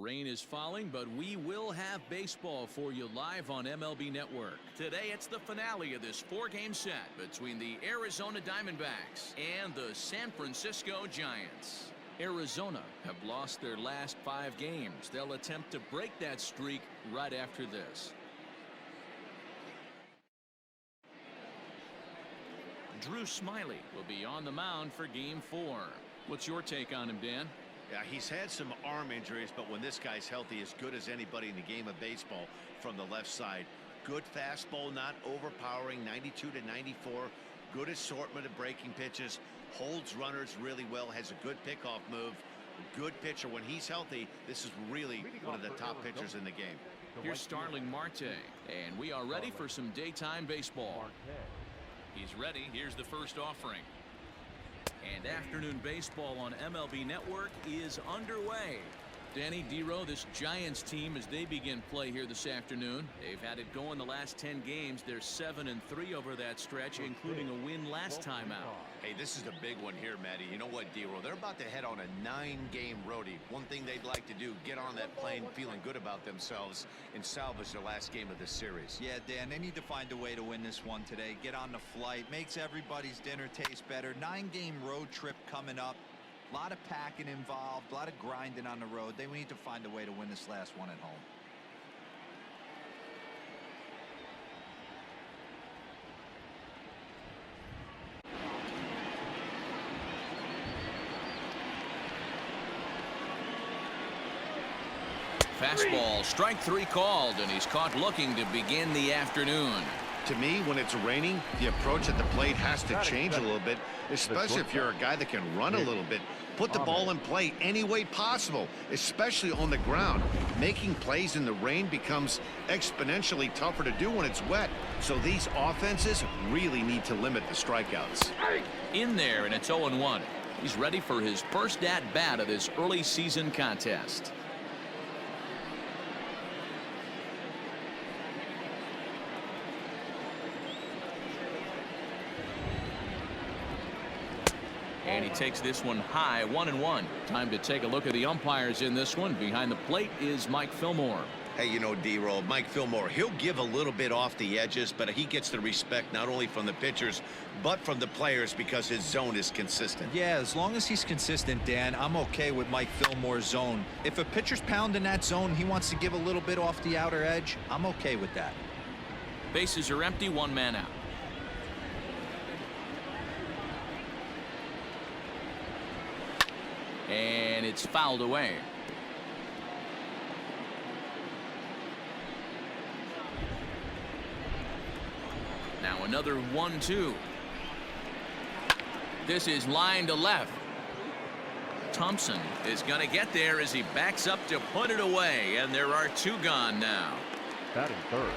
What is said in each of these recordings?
rain is falling, but we will have baseball for you live on MLB Network. Today, it's the finale of this 4-game set between the Arizona Diamondbacks and the San Francisco Giants. Arizona have lost their last 5 games. They'll attempt to break that streak right after this. Drew Smyly will be on the mound for Game 4. What's your take on him, Dan? Yeah, he's had some arm injuries, but when this guy's healthy, as good as anybody in the game of baseball from the left side. Good fastball, not overpowering, 92 to 94. Good assortment of breaking pitches. Holds runners really well. Has a good pickoff move. Good pitcher. When he's healthy, this is really one of the top pitchers in the game. Here's Starling Marte, and we are ready for some daytime baseball. He's ready. Here's the first offering. And afternoon baseball on MLB Network is underway. Danny Dero, this Giants team, as they begin play here this afternoon, they've had it going the last 10 games. They're 7-3 over that stretch, including a win last time out. Hey, this is a big one here, Matty. You know what, Dero? They're about to head on a 9-game roadie. One thing they'd like to do, get on that plane feeling good about themselves and salvage their last game of this series. Yeah, Dan, they need to find a way to win this one today. Get on the flight. Makes everybody's dinner taste better. 9-game road trip coming up. A lot of packing involved, a lot of grinding on the road. They need to find a way to win this last one at home. Fastball, strike 3 called, and he's caught looking to begin the afternoon. To me, when it's raining, the approach at the plate has to change a little bit, especially if you're a guy that can run a little bit. Put the ball in play any way possible, especially on the ground. Making plays in the rain becomes exponentially tougher to do when it's wet. So these offenses really need to limit the strikeouts. In there, and it's 0-1. He's ready for his first at-bat of this early season contest. And he takes this one high, 1-1. Time to take a look at the umpires in this one. Behind the plate is Mike Fillmore. Hey, you know, D-Roll, Mike Fillmore, he'll give a little bit off the edges, but he gets the respect not only from the pitchers, but from the players because his zone is consistent. Yeah, as long as he's consistent, Dan, I'm okay with Mike Fillmore's zone. If a pitcher's pounding that zone, he wants to give a little bit off the outer edge, I'm okay with that. Bases are empty, 1 man out. And it's fouled away. Now another 1-2. This is line to left. Thompson is going to get there as he backs up to put it away, and there are 2 gone now. Batting third,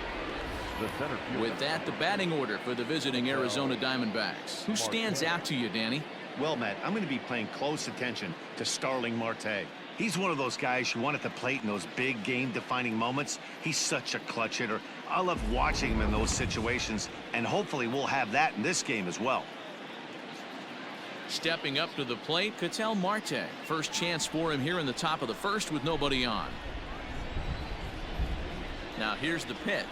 the center fielder. With that, the batting order for the visiting Arizona Diamondbacks. Who stands out to you, Danny? Well, Matt, I'm going to be paying close attention to Starling Marte. He's one of those guys you want at the plate in those big game-defining moments. He's such a clutch hitter. I love watching him in those situations, and hopefully we'll have that in this game as well. Stepping up to the plate, Ketel Marte. First chance for him here in the top of the first with nobody on. Now here's the pitch.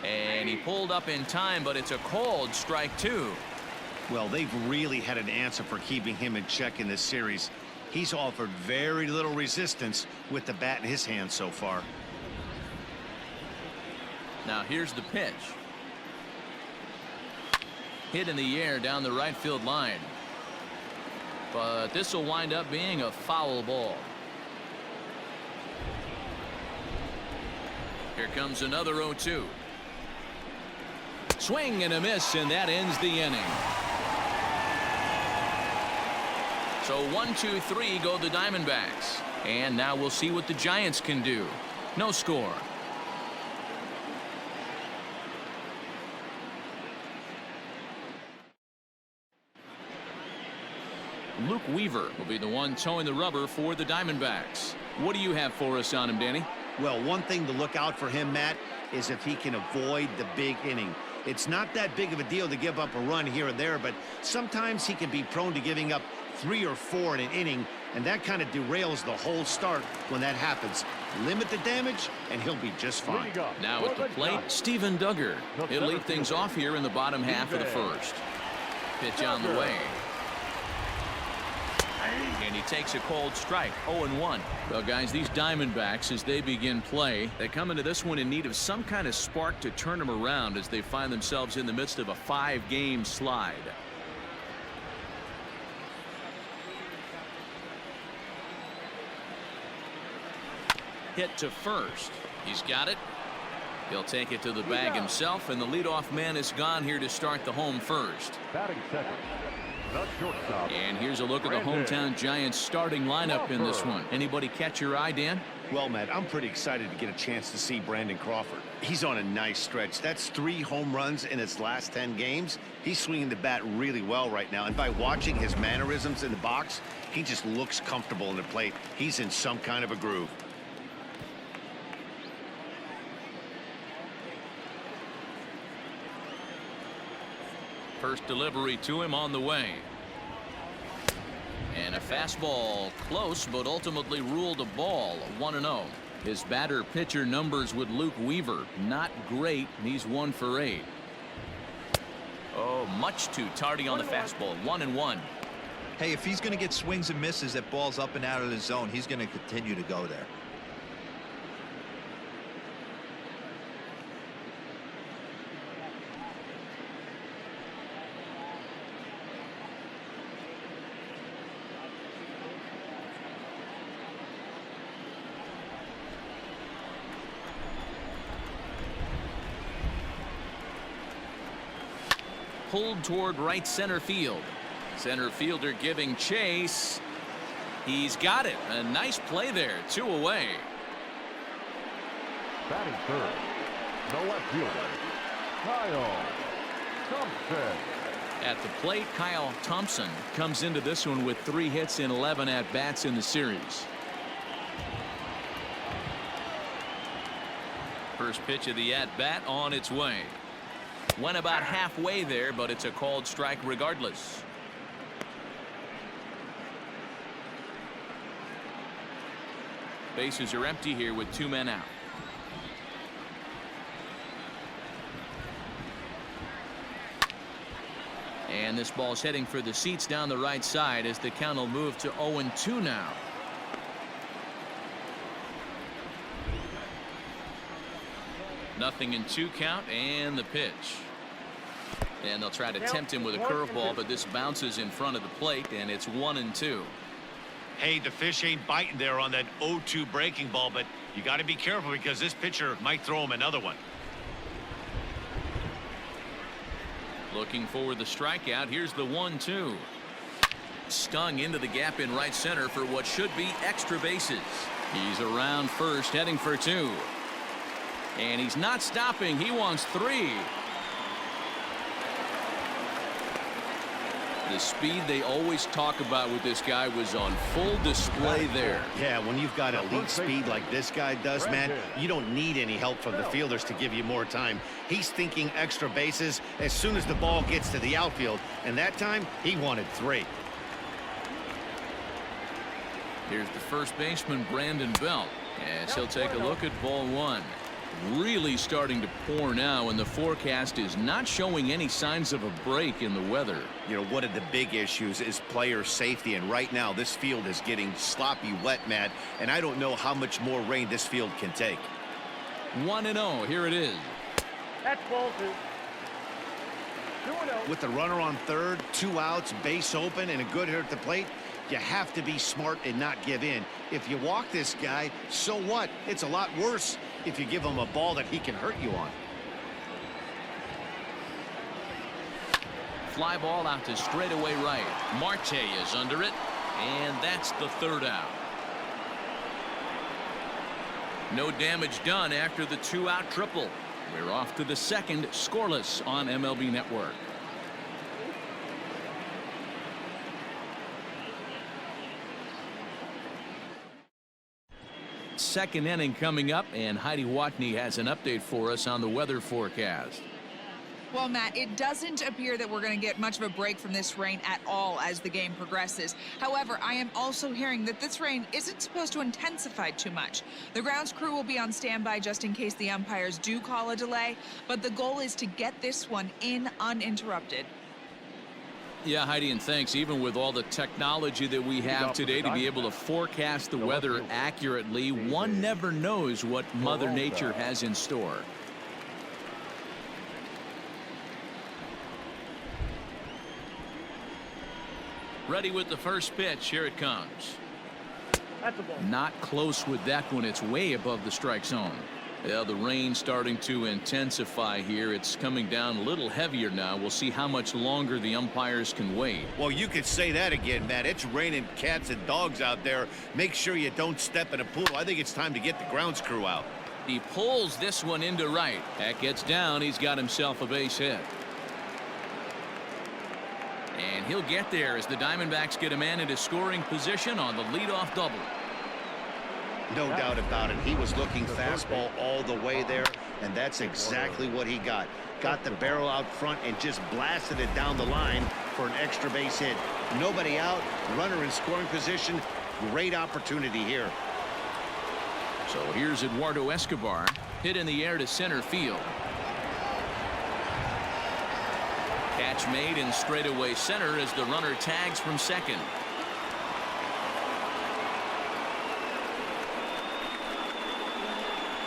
And he pulled up in time, but it's a called strike 2. Well, they've really had an answer for keeping him in check in this series. He's offered very little resistance with the bat in his hand so far. Now here's the pitch. Hit in the air down the right field line. But this will wind up being a foul ball. Here comes another 0-2. Swing and a miss, and that ends the inning. So 1-2-3 go the Diamondbacks. And now we'll see what the Giants can do. No score. Luke Weaver will be the one towing the rubber for the Diamondbacks. What do you have for us on him, Danny? Well, one thing to look out for him, Matt, is if he can avoid the big inning. It's not that big of a deal to give up a run here and there, but sometimes he can be prone to giving up 3 or 4 in an inning, and that kind of derails the whole start when that happens. Limit the damage, and he'll be just fine. Now at the plate, Steven Duggar. He'll lead things off here in the bottom half of the first. Pitch on the way. And he takes a cold strike, 0-1. Well, guys, these Diamondbacks, as they begin play, they come into this one in need of some kind of spark to turn them around as they find themselves in the midst of a 5-game slide. Hit to first. He's got it. He'll take it to the bag himself, and the leadoff man is gone here to start the home first. Batting second, the shortstop. And here's a look at the hometown Giants starting lineup in this one. Anybody catch your eye, Dan? Well, Matt, I'm pretty excited to get a chance to see Brandon Crawford. He's on a nice stretch. That's 3 home runs in his last 10 games. He's swinging the bat really well right now, and by watching his mannerisms in the box, he just looks comfortable in the plate. He's in some kind of a groove. First delivery to him on the way. And a fastball close, but ultimately ruled a ball. 1-0. His batter pitcher numbers with Luke Weaver not great. He's 1 for 8. Oh, much too tardy on the fastball. 1-1. Hey, if he's going to get swings and misses at balls up and out of the zone, he's going to continue to go there. Pulled toward right center field. Center fielder giving chase. He's got it. A nice play there. 2 away. Batting third, the left fielder, Kyle Thompson. At the plate, Kyle Thompson comes into this one with 3 hits in 11 at-bats in the series. First pitch of the at-bat on its way. Went about halfway there, but it's a called strike regardless. Bases are empty here with 2 men out. And this ball's heading for the seats down the right side as the count will move to 0-2 now. Nothing in 2 count, and the pitch. And they'll try to tempt him with a curveball, but this bounces in front of the plate, and it's 1-2. Hey, the fish ain't biting there on that 0-2 breaking ball, but you got to be careful because this pitcher might throw him another one. Looking for the strikeout. Here's the 1-2. Stung into the gap in right center for what should be extra bases. He's around first, heading for 2. And he's not stopping. He wants 3. The speed they always talk about with this guy was on full display there. Yeah, when you've got elite speed like this guy does, man, you don't need any help from the fielders to give you more time. He's thinking extra bases as soon as the ball gets to the outfield, and that time he wanted 3. Here's the first baseman, Brandon Belt, as he'll take a look at ball 1. Really starting to pour now, and the forecast is not showing any signs of a break in the weather. You know, one of the big issues is player safety, and right now this field is getting sloppy wet, Matt, and I don't know how much more rain this field can take. 1-0. Here it is. That's ball 2. 2-0. With the runner on third, 2 outs, base open, and a good hitter at the plate, you have to be smart and not give in. If you walk this guy, so what? It's a lot worse if you give him a ball that he can hurt you on. Fly ball out to straightaway right. Marte is under it, and that's the 3rd out. No damage done after the 2-out triple. We're off to the 2nd, scoreless on MLB Network. Second inning coming up, and Heidi Watney has an update for us on the weather forecast. Well, Matt, it doesn't appear that we're going to get much of a break from this rain at all as the game progresses. However, I am also hearing that this rain isn't supposed to intensify too much. The grounds crew will be on standby just in case the umpires do call a delay, but the goal is to get this one in uninterrupted. Yeah, Heidi, and thanks. Even with all the technology that we have today to be able to forecast the weather accurately, one never knows what Mother Nature has in store. Ready with the first pitch. Here it comes. That's a ball. Not close with that one. It's way above the strike zone. Yeah, the rain starting to intensify here. It's coming down a little heavier now. We'll see how much longer the umpires can wait. Well, you could say that again, Matt. It's raining cats and dogs out there. Make sure you don't step in a pool. I think it's time to get the grounds crew out. He pulls this one into right. That gets down. He's got himself a base hit. And he'll get there as the Diamondbacks get a man into scoring position on the leadoff double. No doubt about it. He was looking fastball all the way there, and that's exactly what he got. Got the barrel out front and just blasted it down the line for an extra base hit. Nobody out, runner in scoring position. Great opportunity here. So here's Eduardo Escobar. Hit in the air to center field. Catch made in straightaway center as the runner tags from second.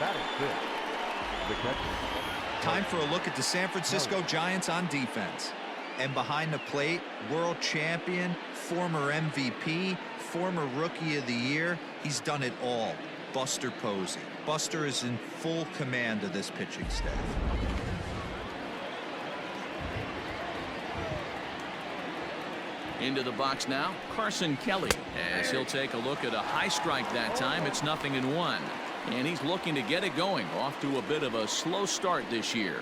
That is fifth. The catcher. Time for a look at the San Francisco Giants on defense. And behind the plate, world champion, former MVP, former Rookie of the Year. He's done it all. Buster Posey. Buster is in full command of this pitching staff. Into the box now, Carson Kelly, as he'll take a look at a high strike that time. It's 0-1. And he's looking to get it going. Off to a bit of a slow start this year.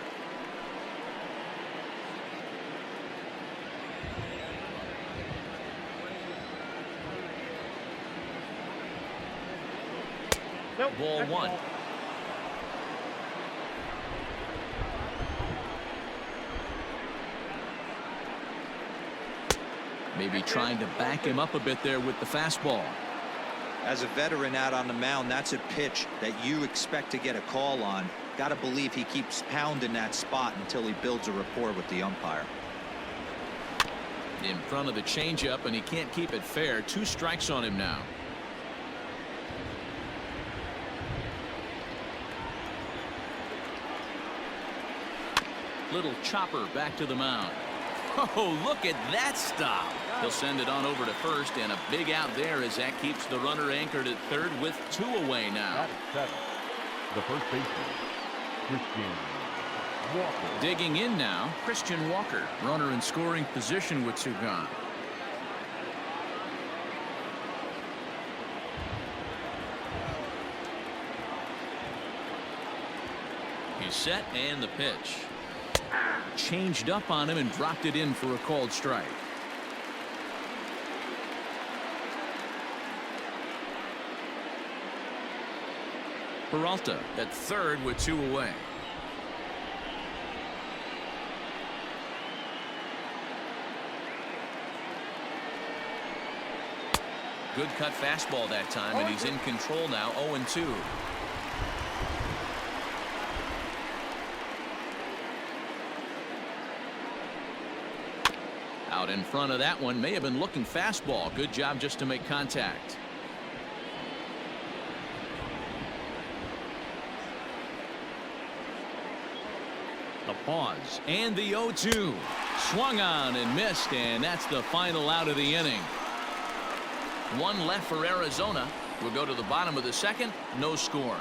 Nope, Ball that's a one. ball. Maybe trying to back him up a bit there with the fastball. As a veteran out on the mound, that's a pitch that you expect to get a call on. Got to believe he keeps pounding that spot until he builds a rapport with the umpire. In front of the changeup, and he can't keep it fair. 2 strikes on him now. Little chopper back to the mound. Oh, look at that stop. He'll send it on over to first, and a big out there as that keeps the runner anchored at third with 2 away now. That is seventh. The first baseman, Christian Walker. Digging in now, Christian Walker. Runner in scoring position with 2 gone. He's set, and the pitch. Changed up on him and dropped it in for a called strike. Peralta at third with 2 away. Good cut fastball that time, and he's in control now. 0-2. Out in front of that one, may have been looking fastball. Good job just to make contact. The pause and the 0-2. Swung on and missed, and that's the final out of the inning. 1 left for Arizona. We'll go to the bottom of the second. No score.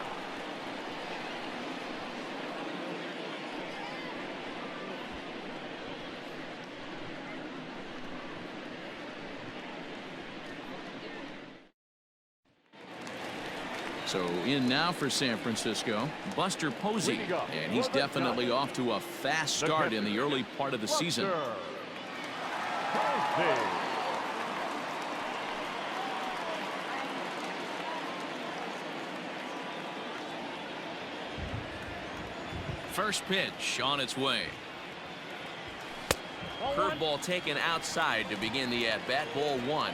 So in now for San Francisco, Buster Posey, and he's definitely off to a fast start in the early part of the season. First pitch on its way. Curveball taken outside to begin the at-bat. Ball 1.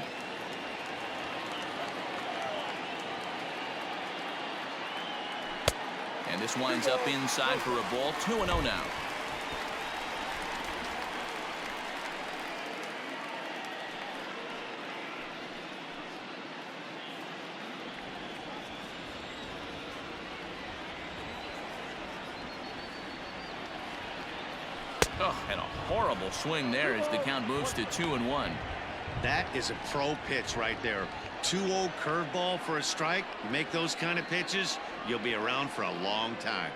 And this winds up inside for a ball. 2-0 now. Oh, and a horrible swing there as the count moves to 2-1. That is a pro pitch right there. 2-0 curveball for a strike. You make those kind of pitches, you'll be around for a long time.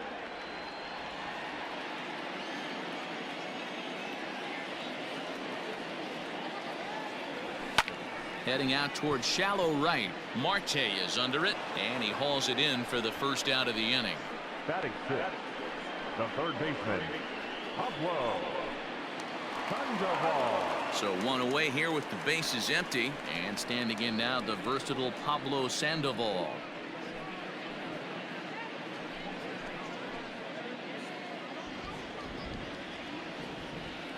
Heading out towards shallow right. Marte is under it, and he hauls it in for the first out of the inning. Batting sixth, the third baseman, Sandoval. So one away here with the bases empty, and standing in now the versatile Pablo Sandoval.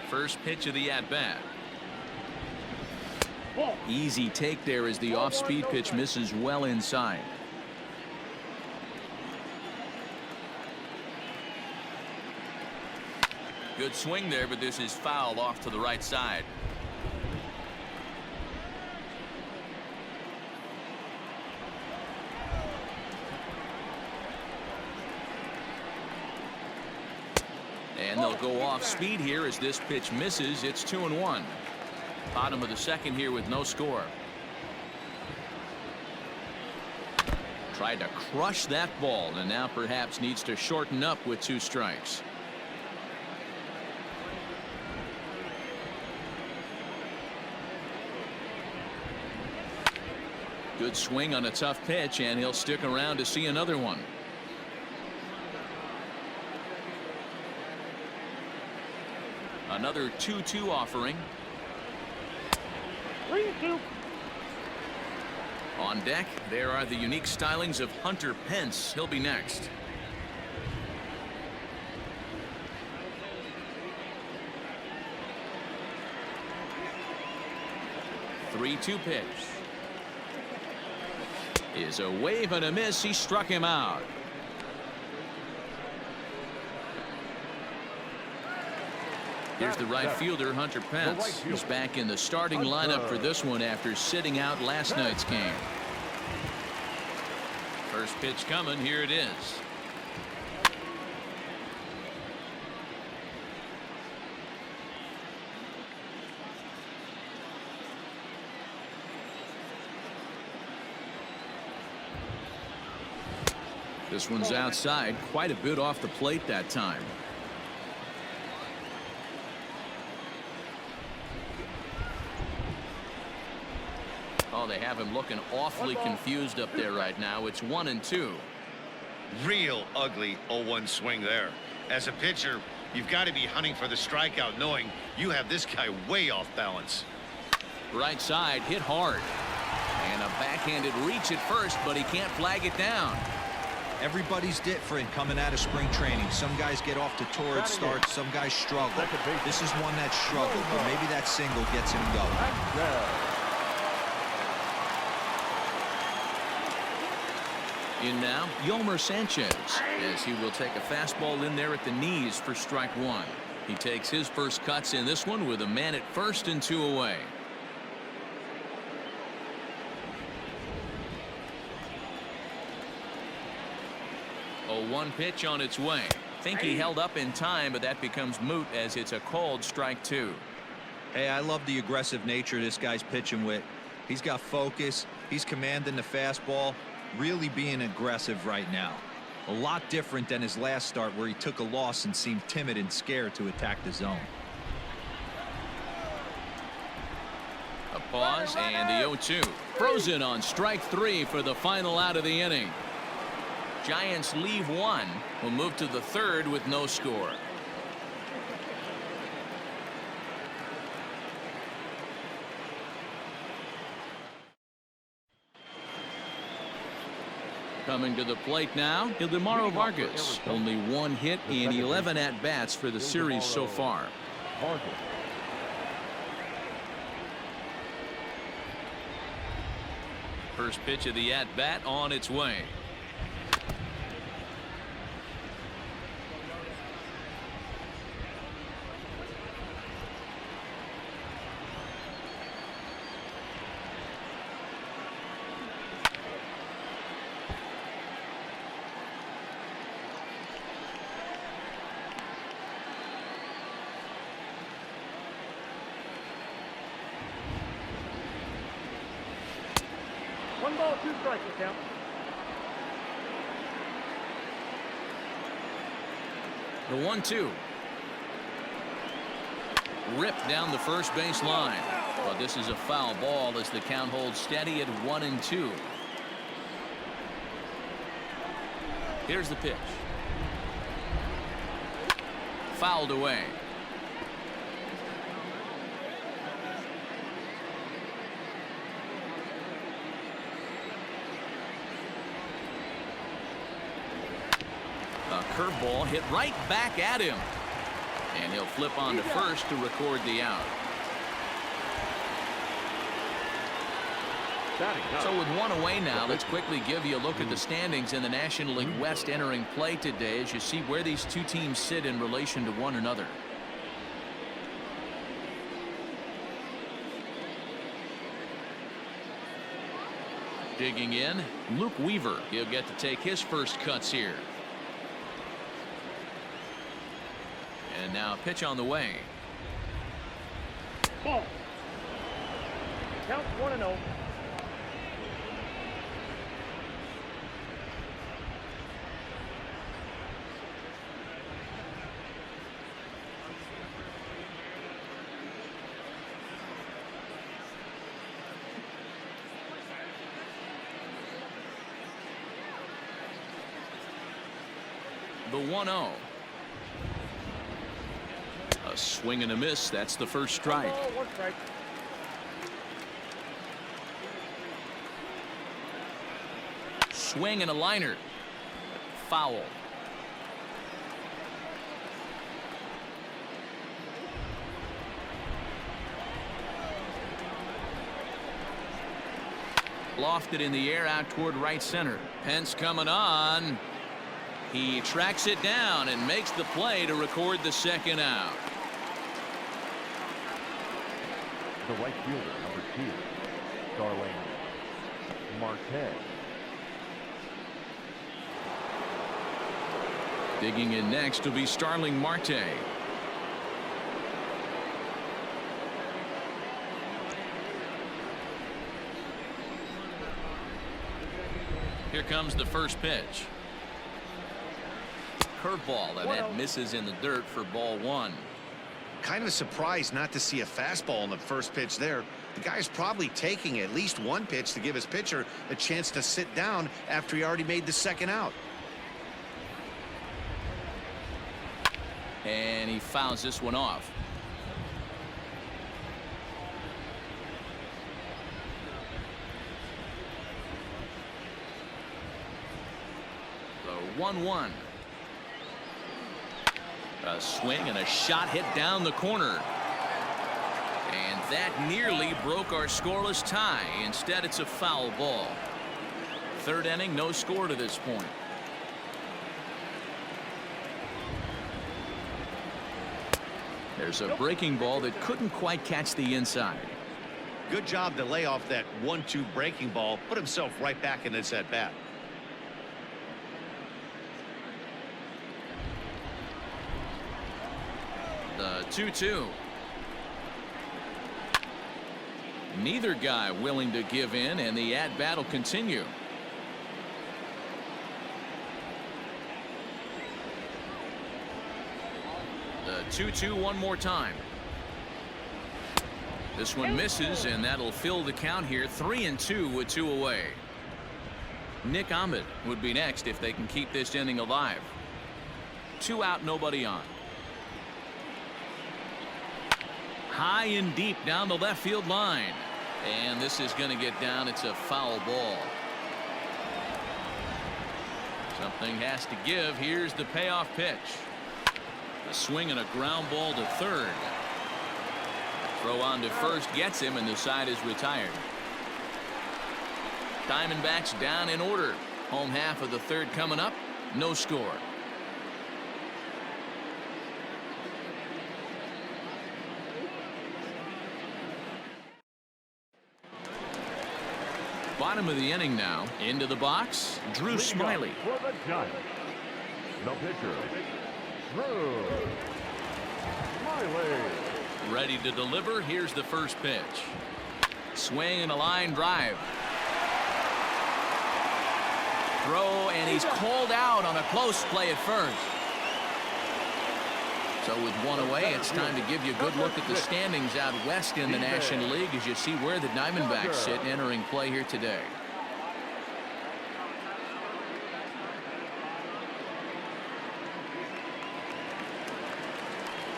First pitch of the at-bat. Easy take there as the off-speed pitch misses well inside. Good swing there, but this is foul off to the right side. And they'll go off speed here as this pitch misses. It's 2-1. Bottom of the second here with no score. Tried to crush that ball and now perhaps needs to shorten up with 2 strikes. Good swing on a tough pitch, and he'll stick around to see another one. Another 2-2 offering. 3-2. On deck, there are the unique stylings of Hunter Pence. He'll be next. Three-two pitch. Is a wave and a miss. He struck him out. Here's the right fielder, Hunter Pence. He's back in the starting lineup for this one after sitting out last night's game. First pitch coming. Here it is. This one's outside, quite a bit off the plate that time. Oh, they have him looking awfully confused up there right now. It's 1-2. Real ugly 0-1 swing there. As a pitcher, you've got to be hunting for the strikeout, knowing you have this guy way off balance. Right side, hit hard. And a backhanded reach at first, but he can't flag it down. Everybody's different coming out of spring training. Some guys get off to torrid starts. Some guys struggle. This is one that struggled, but maybe that single gets him going. In now, Yolmer Sánchez, as he will take a fastball in there at the knees for strike 1. He takes his first cuts in this one with a man at first and 2 away. 0-1 pitch on its way. Think he held up in time, but that becomes moot as it's a called strike 2. Hey, I love the aggressive nature this guy's pitching with. He's got focus. He's commanding the fastball. Really being aggressive right now. A lot different than his last start where he took a loss and seemed timid and scared to attack the zone. A pause and the 0-2. Frozen on strike 3 for the final out of the inning. Giants leave 1. Will move to the 3rd with no score. Coming to the plate now, Ildemaro Vargas. Only one hit in 11 at-bats for the series so far. Vargas. First pitch of the at-bat on its way. One ball, two strikes, count. The 1-2. Ripped down the first base line. But this is a foul ball as the count holds steady at 1-2. Here's the pitch. Fouled away. A curveball hit right back at him. And he'll flip on to first to record the out. So with one away now, let's quickly give you a look at the standings in the National League West entering play today as you see where these two teams sit in relation to one another. Digging in, Luke Weaver. He'll get to take his first cuts here. And now pitch on the way. Ball. Count 1-0. The 1-0. A swing and a miss. That's the first strike. One ball, one strike. Swing and a liner. Foul. Lofted in the air out toward right center. Pence coming on. He tracks it down and makes the play to record the second out. The right fielder, number 2, Starling Marte. Digging in next will be Starling Marte. Here comes the first pitch. Curveball, and that misses in the dirt for ball 1. Kind of surprised not to see a fastball in the first pitch there. The guy's probably taking at least one pitch to give his pitcher a chance to sit down after he already made the second out. And he fouls this one off. The 1-1. A swing and a shot hit down the corner. And that nearly broke our scoreless tie. Instead, it's a foul ball. Third inning, no score to this point. There's a breaking ball that couldn't quite catch the inside. Good job to lay off that 1-2 breaking ball. Put himself right back in this at bat. The 2-2. Neither guy willing to give in, and the at-bat will continue. The 2-2 one more time. This one misses, and that'll fill the count here. 3-2 with 2 away. Nick Ahmed would be next if they can keep this inning alive. 2 out, nobody on. High and deep down the left field line. And this is going to get down. It's a foul ball. Something has to give. Here's the payoff pitch. A swing and a ground ball to third. Throw on to first gets him, and the side is retired. Diamondbacks down in order. Home half of the third coming up. No score. Bottom of the inning now. Into the box, Drew Smyly. For the Giants, the pitcher, Drew Smyly. Ready to deliver. Here's the first pitch. Swing and a line drive. Throw, and he's called out on a close play at first. So with one away, it's time to give you a good look at the standings out west in the National League as you see where the Diamondbacks sit entering play here today.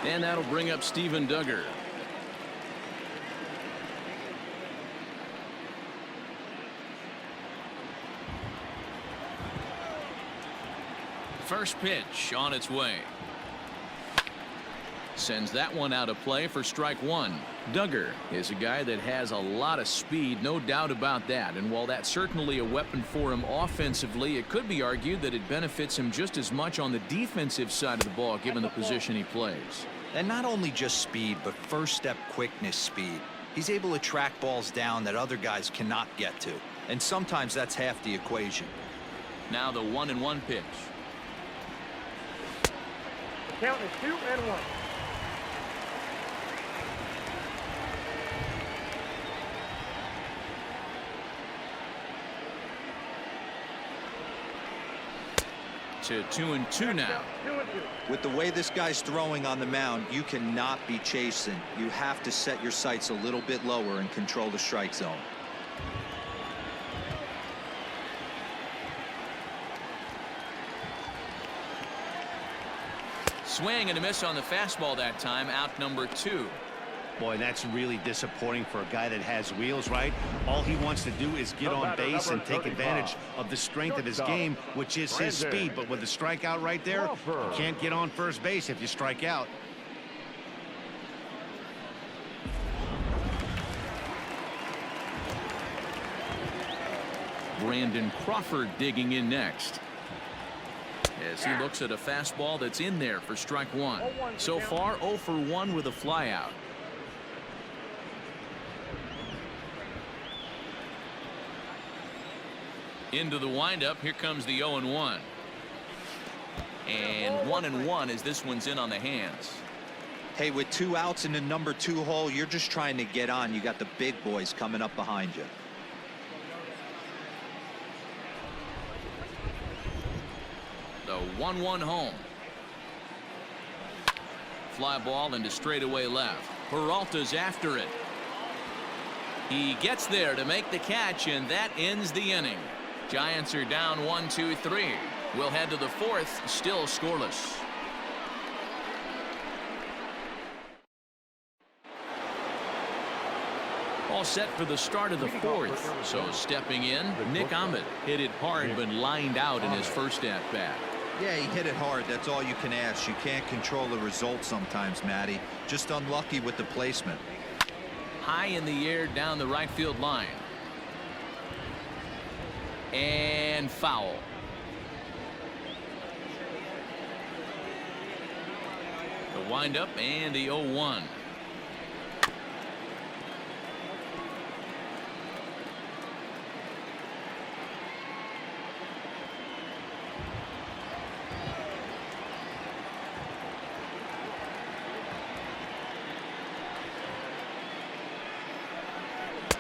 And that'll bring up Steven Duggar. First pitch on its way. Sends that one out of play for strike one. Duggar is a guy that has a lot of speed, no doubt about that. And while that's certainly a weapon for him offensively, it could be argued that it benefits him just as much on the defensive side of the ball given the position he plays. And not only just speed, but first step quickness speed. He's able to track balls down that other guys cannot get to. And sometimes that's half the equation. Now the 1-1 pitch. The count is 2-1. To 2-2 now. 2-2. With the way this guy's throwing on the mound, you cannot be chasing. You have to set your sights a little bit lower and control the strike zone. Swing and a miss on the fastball that time. Out number 2. Boy, that's really disappointing for a guy that has wheels, right? All he wants to do is get on base and take advantage of the strength of his game, which is his speed. But with a strikeout right there, you can't get on first base if you strike out. Brandon Crawford digging in next. As he looks at a fastball that's in there for strike one. So far 0 for 1 with a flyout. Into the windup. Here comes the 0-1. And 1-1 as this one's in on the hands. Hey, with 2 outs in the number 2 hole, you're just trying to get on. You got the big boys coming up behind you. The 1-1 home. Fly ball into straightaway left. Peralta's after it. He gets there to make the catch, and that ends the inning. Giants are down 1-2-3. We'll head to the 4th, still scoreless. All set for the start of the 4th. So stepping in, Ahmed hit it hard but lined out in his first at bat. Yeah, he hit it hard. That's all you can ask. You can't control the result sometimes, Matty. Just unlucky with the placement. High in the air down the right field line. And foul. The windup and the 0-1.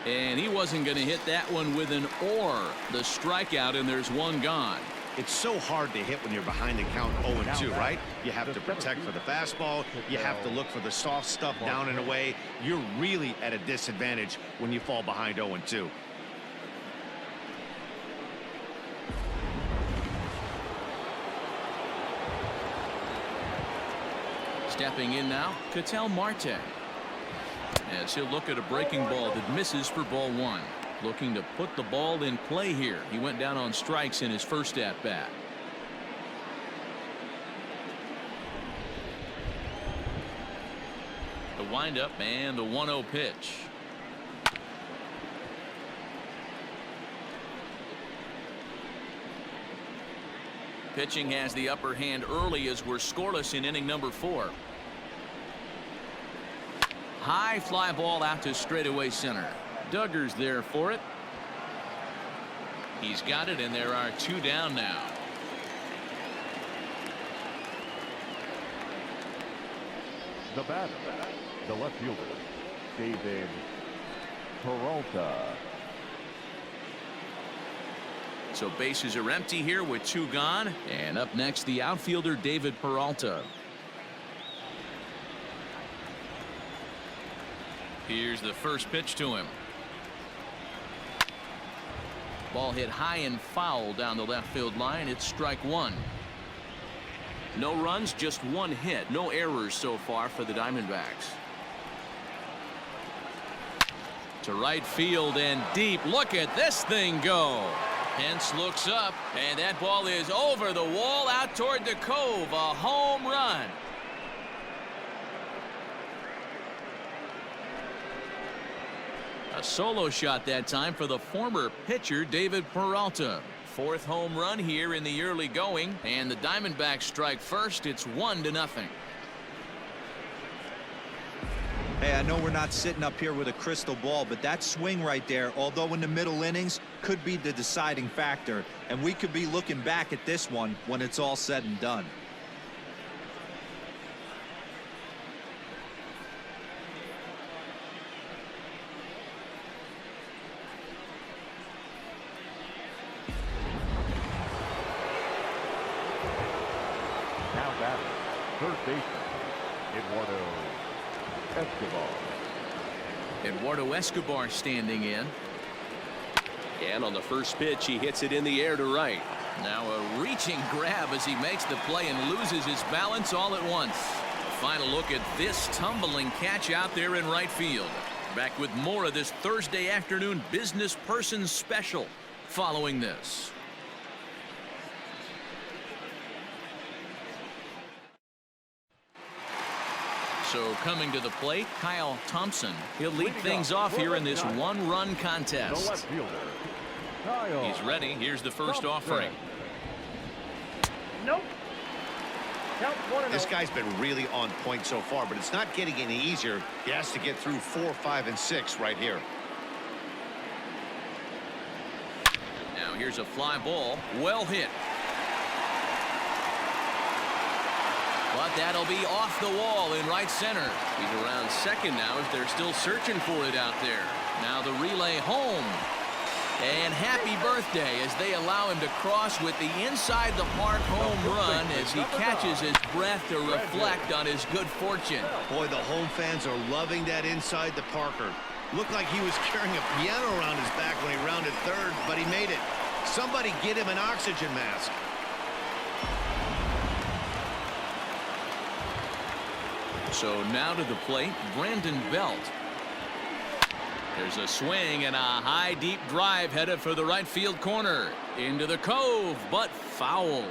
And he wasn't going to hit that one with an or. The strikeout, and there's one gone. It's so hard to hit when you're behind the count 0-2, right? You have to protect for the fastball. You have to look for the soft stuff down and away. You're really at a disadvantage when you fall behind 0-2. Stepping in now, Marte. As he'll look at a breaking ball that misses for ball 1. Looking to put the ball in play here. He went down on strikes in his first at bat. The windup and the 1-0 pitch. Pitching has the upper hand early as we're scoreless in inning number 4. High fly ball out to straightaway center. Duggar's there for it. He's got it, and there are 2 down now. The batter, the left fielder, David Peralta. So bases are empty here with 2 gone. And up next, the outfielder David Peralta. Here's the first pitch to him. Ball hit high and foul down the left field line. It's strike 1. No runs, just 1 hit. No errors so far for the Diamondbacks. To right field and deep. Look at this thing go. Pence looks up, and that ball is over the wall out toward the cove. A home run. A solo shot that time for the former pitcher David Peralta. 4th home run here in the early going, and the Diamondbacks strike first. It's 1-0. Hey, I know we're not sitting up here with a crystal ball, but that swing right there, although in the middle innings, could be the deciding factor, and we could be looking back at this one when it's all said and done. Now batting, third baseman, Escobar. Eduardo Escobar standing in. And on the first pitch, he hits it in the air to right. Now a reaching grab as he makes the play and loses his balance all at once. A final look at this tumbling catch out there in right field. Back with more of this Thursday afternoon business person special following this. So coming to the plate, Kyle Thompson. He'll lead things off here in this 1-run contest. The left fielder, He's ready. Here's the first offering. Nope. Count 1-0. This guy's been really on point so far, but it's not getting any easier. He has to get through 4, 5, and 6 right here. Now here's a fly ball. Well hit. But that'll be off the wall in right center. He's around second now as they're still searching for it out there. Now the relay home. And happy birthday as they allow him to cross with the inside the park home run as he catches his breath to reflect on his good fortune. Boy, the home fans are loving that inside the Parker. Looked like he was carrying a piano around his back when he rounded third, but he made it. Somebody get him an oxygen mask. So now to the plate, Brandon Belt. There's a swing and a high deep drive headed for the right field corner. Into the cove, but foul.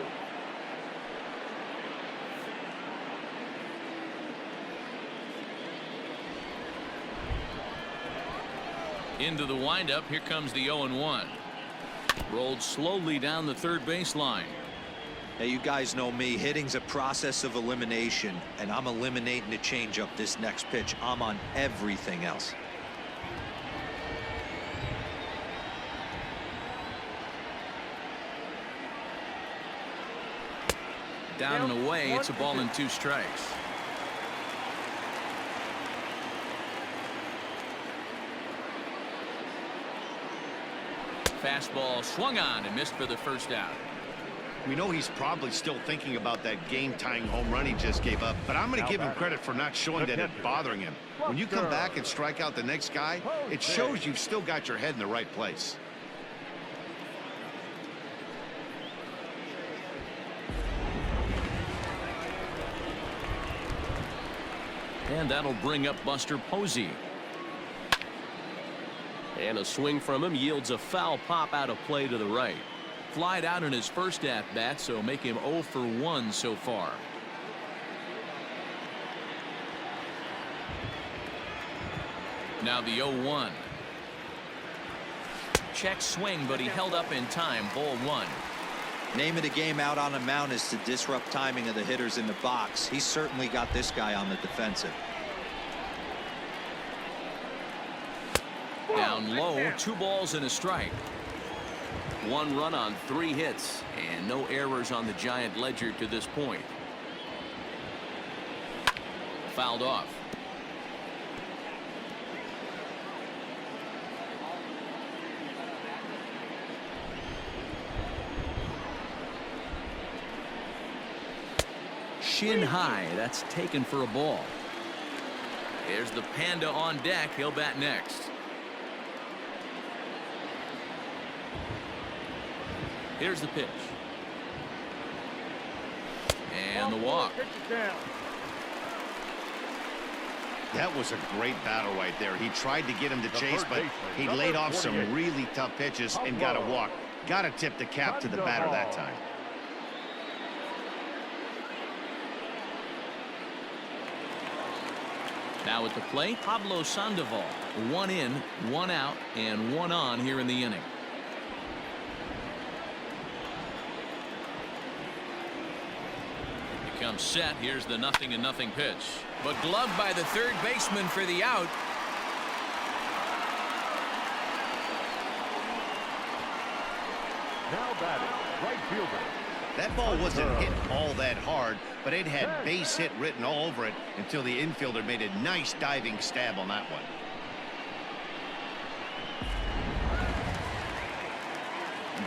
Into the windup, here comes the 0-1. Rolled slowly down the third baseline. Hey, you guys know me. Hitting's a process of elimination, and I'm eliminating the changeup this next pitch. I'm on everything else. Down and away, it's a ball and 2 strikes. Fastball swung on and missed for the first out. We know he's probably still thinking about that game-tying home run he just gave up, but I'm going to give him credit for not showing that it's bothering him. When you come back and strike out the next guy, it shows you've still got your head in the right place. And that'll bring up Buster Posey. And a swing from him yields a foul pop out of play to the right. Flied out in his first at-bat, so make him 0 for 1 so far. Now the 0-1. Check swing, but he held up in time. Ball 1. Name of the game out on the mound is to disrupt timing of the hitters in the box. He certainly got this guy on the defensive. Down low, 2 balls and a strike. 1 run on 3 hits, and no errors on the Giant ledger to this point. Fouled off. Shin high, that's taken for a ball. There's the Panda on deck. He'll bat next. Here's the pitch. And the walk. That was a great battle right there. He tried to get him to chase, but he laid off some really tough pitches and got a walk. Got to tip the cap to the batter that time. Now at the plate, Pablo Sandoval. 1 in, 1 out, and 1 on here in the inning. Comes set. Here's the 0-0 pitch, but gloved by the third baseman for the out. Now batting, right fielder. That ball wasn't hit all that hard, but it had base hit written all over it until the infielder made a nice diving stab on that one.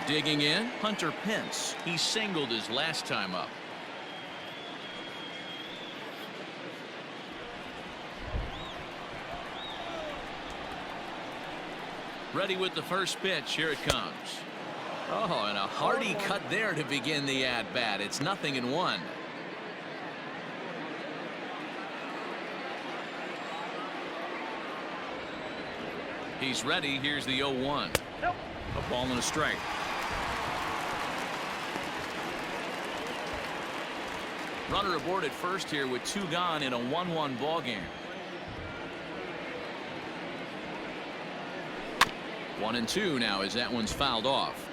Digging in, Hunter Pence. He singled his last time up. Ready with the first pitch. Here it comes. Oh, and a hearty cut there to begin the at-bat. It's 0-1. He's ready. Here's the 0-1. A ball and a strike. Runner aboard at first here with 2 gone in a 1-1 ball game. 1-2 now as that one's fouled off.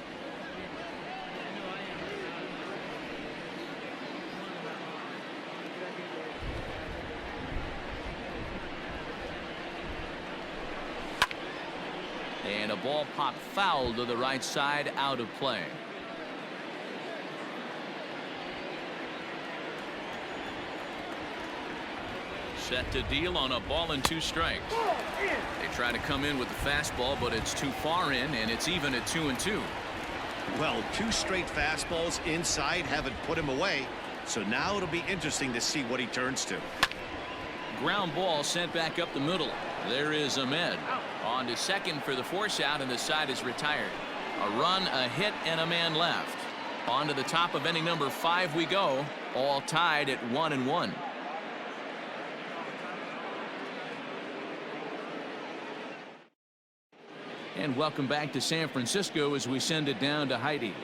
And a ball popped foul to the right side, out of play. Set to deal on a ball and 2 strikes. They try to come in with the fastball, but it's too far in, and it's even at 2-2. Well, 2 straight fastballs inside haven't put him away, so now it'll be interesting to see what he turns to. Ground ball sent back up the middle. There is Ahmed on to second for the force out, and the side is retired. A run, a hit, and a man left. On to the top of inning number 5 we go, all tied at 1-1. And welcome back to San Francisco as we send it down to Heidi.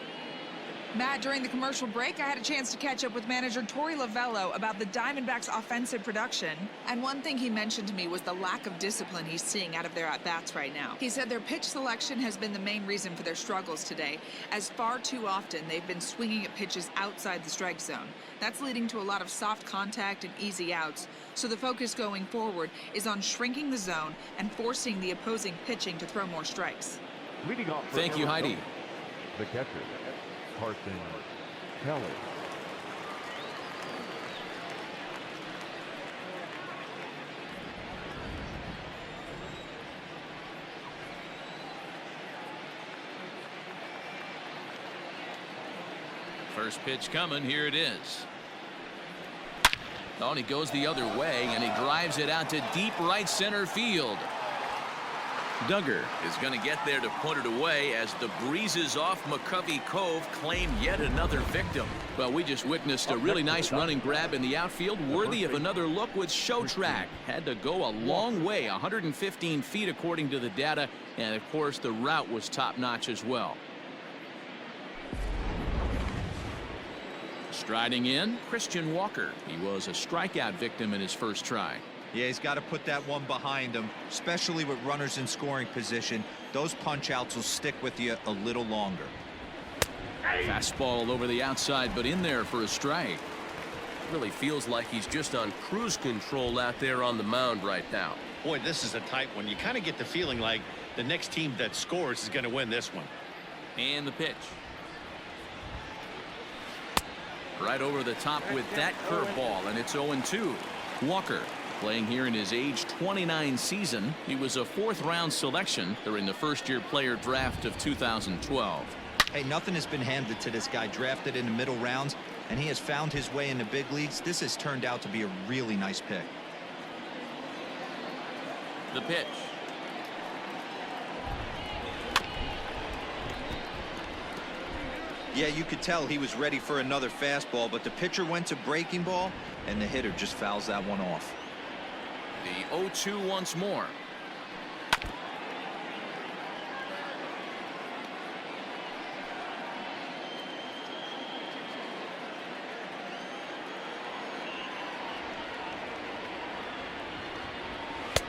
Matt, during the commercial break, I had a chance to catch up with manager Torey Lovullo about the Diamondbacks' offensive production. And one thing he mentioned to me was the lack of discipline he's seeing out of their at-bats right now. He said their pitch selection has been the main reason for their struggles today, as far too often they've been swinging at pitches outside the strike zone. That's leading to a lot of soft contact and easy outs. So the focus going forward is on shrinking the zone and forcing the opposing pitching to throw more strikes. Leading off. Thank you, Heidi. The catcher, Carson Kelly. First pitch coming. Here it is. Oh, and he goes the other way, and he drives it out to deep right center field. Duggar is going to get there to put it away as the breezes off McCovey Cove claim yet another victim. Well, we just witnessed a really nice running grab in the outfield, worthy of another look with Show Track. Had to go a long way, 115 feet according to the data, and of course the route was top-notch as well. Striding in, Christian Walker. He was a strikeout victim in his first try. Yeah, he's got to put that one behind him, especially with runners in scoring position. Those punch outs will stick with you a little longer. Fastball over the outside, but in there for a strike. Really feels like he's just on cruise control out there on the mound right now. Boy, this is a tight one. You kind of get the feeling like the next team that scores is going to win this one. And the pitch. Right over the top with that curveball, and it's 0-2. Walker playing here in his age 29 season. He was a 4th-round selection during the first-year player draft of 2012. Hey, nothing has been handed to this guy. Drafted in the middle rounds, and he has found his way in the big leagues. This has turned out to be a really nice pick. The pitch. Yeah, you could tell he was ready for another fastball, but the pitcher went to breaking ball, and the hitter just fouls that one off. The 0-2 once more.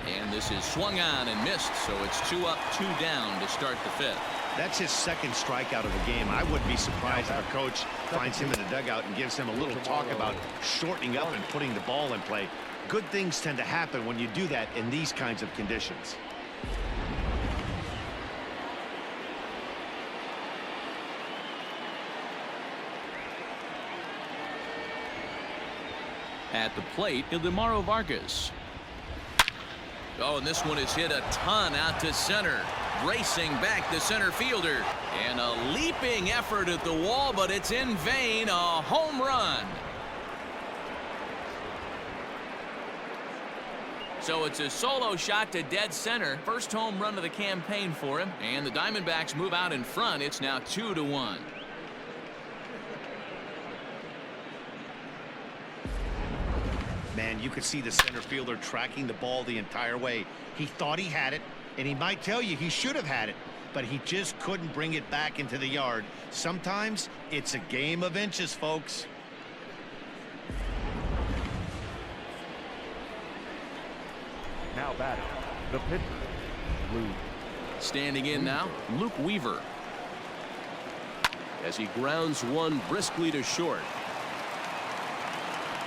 And this is swung on and missed, so it's 2 up, 2 down to start the 5th. That's his second strikeout of the game. I wouldn't be surprised if a coach finds him in the dugout and gives him a little talk about shortening up and putting the ball in play. Good things tend to happen when you do that in these kinds of conditions. At the plate, Ildemaro Vargas. Oh, and this one is hit a ton out to center. Racing back the center fielder. And a leaping effort at the wall, but it's in vain. A home run. So it's a solo shot to dead center. First home run of the campaign for him. And the Diamondbacks move out in front. It's now 2-1. Man, you could see the center fielder tracking the ball the entire way. He thought he had it, and he might tell you he should have had it, but he just couldn't bring it back into the yard. Sometimes it's a game of inches, folks. Now batting, the pitcher, Luke. Standing in now, Luke Weaver. As he grounds one briskly to short.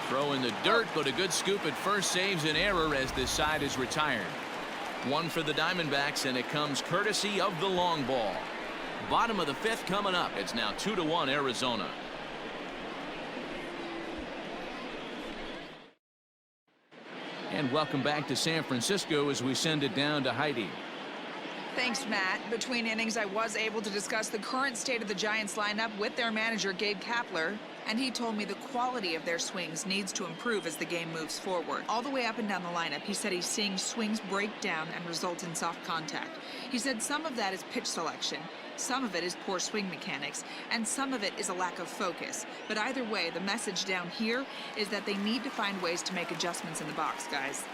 Throw in the dirt, but a good scoop at first saves an error as this side is retired. One for the Diamondbacks, and it comes courtesy of the long ball. Bottom of the 5th coming up. It's now 2-1 Arizona. And welcome back to San Francisco as we send it down to Heidi. Thanks, Matt. Between innings, I was able to discuss the current state of the Giants lineup with their manager, Gabe Kapler, and he told me the quality of their swings needs to improve as the game moves forward. All the way up and down the lineup, he said he's seeing swings break down and result in soft contact. He said some of that is pitch selection, some of it is poor swing mechanics, and some of it is a lack of focus. But either way, the message down here is that they need to find ways to make adjustments in the box, guys.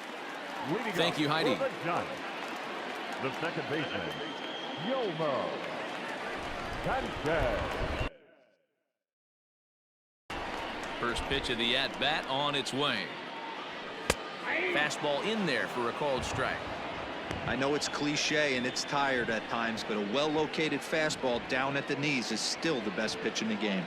Thank you, Heidi. The second baseman, Sánchez. First pitch of the at-bat on its way. Fastball in there for a called strike. I know it's cliche and it's tired at times, but a well-located fastball down at the knees is still the best pitch in the game.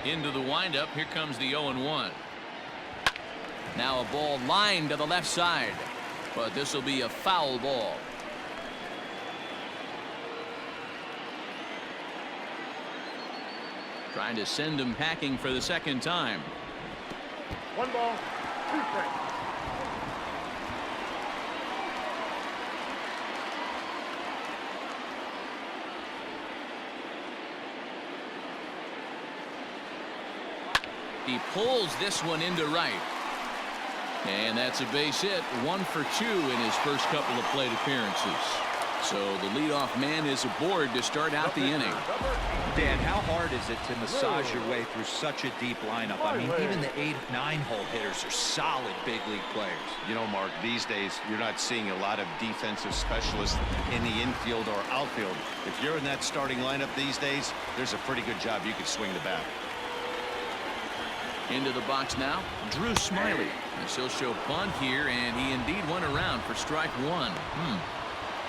Into the windup. Here comes the 0-1. Now a ball lined to the left side, but this will be a foul ball. Trying to send him packing for the second time. 1 ball, 2 strikes. He pulls this one into right. And that's a base hit. 1 for 2 in his first couple of plate appearances. So the leadoff man is aboard to start out the inning. Dan, how hard is it to massage your way through such a deep lineup? I mean, even the 8, 9-hole hitters are solid big league players. You know, Mark, these days you're not seeing a lot of defensive specialists in the infield or outfield. If you're in that starting lineup these days, there's a pretty good job you could swing the bat. Into the box now, Drew Smyly. As he'll show bunt here, and he indeed went around for strike 1.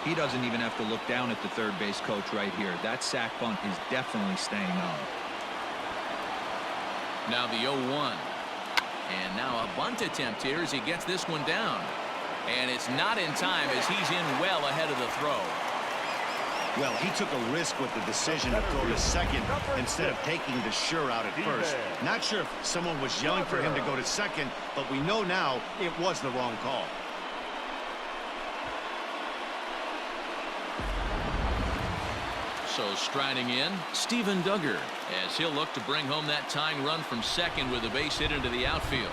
He doesn't even have to look down at the third base coach right here. That sac bunt is definitely staying on. Now the 0-1. And now a bunt attempt here as he gets this one down. And it's not in time as he's in well ahead of the throw. Well, he took a risk with the decision to throw to second instead of taking the sure out at first. Not sure if someone was yelling for him to go to second, but we know now it was the wrong call. So striding in, Steven Duggar, as he'll look to bring home that tying run from second with a base hit into the outfield.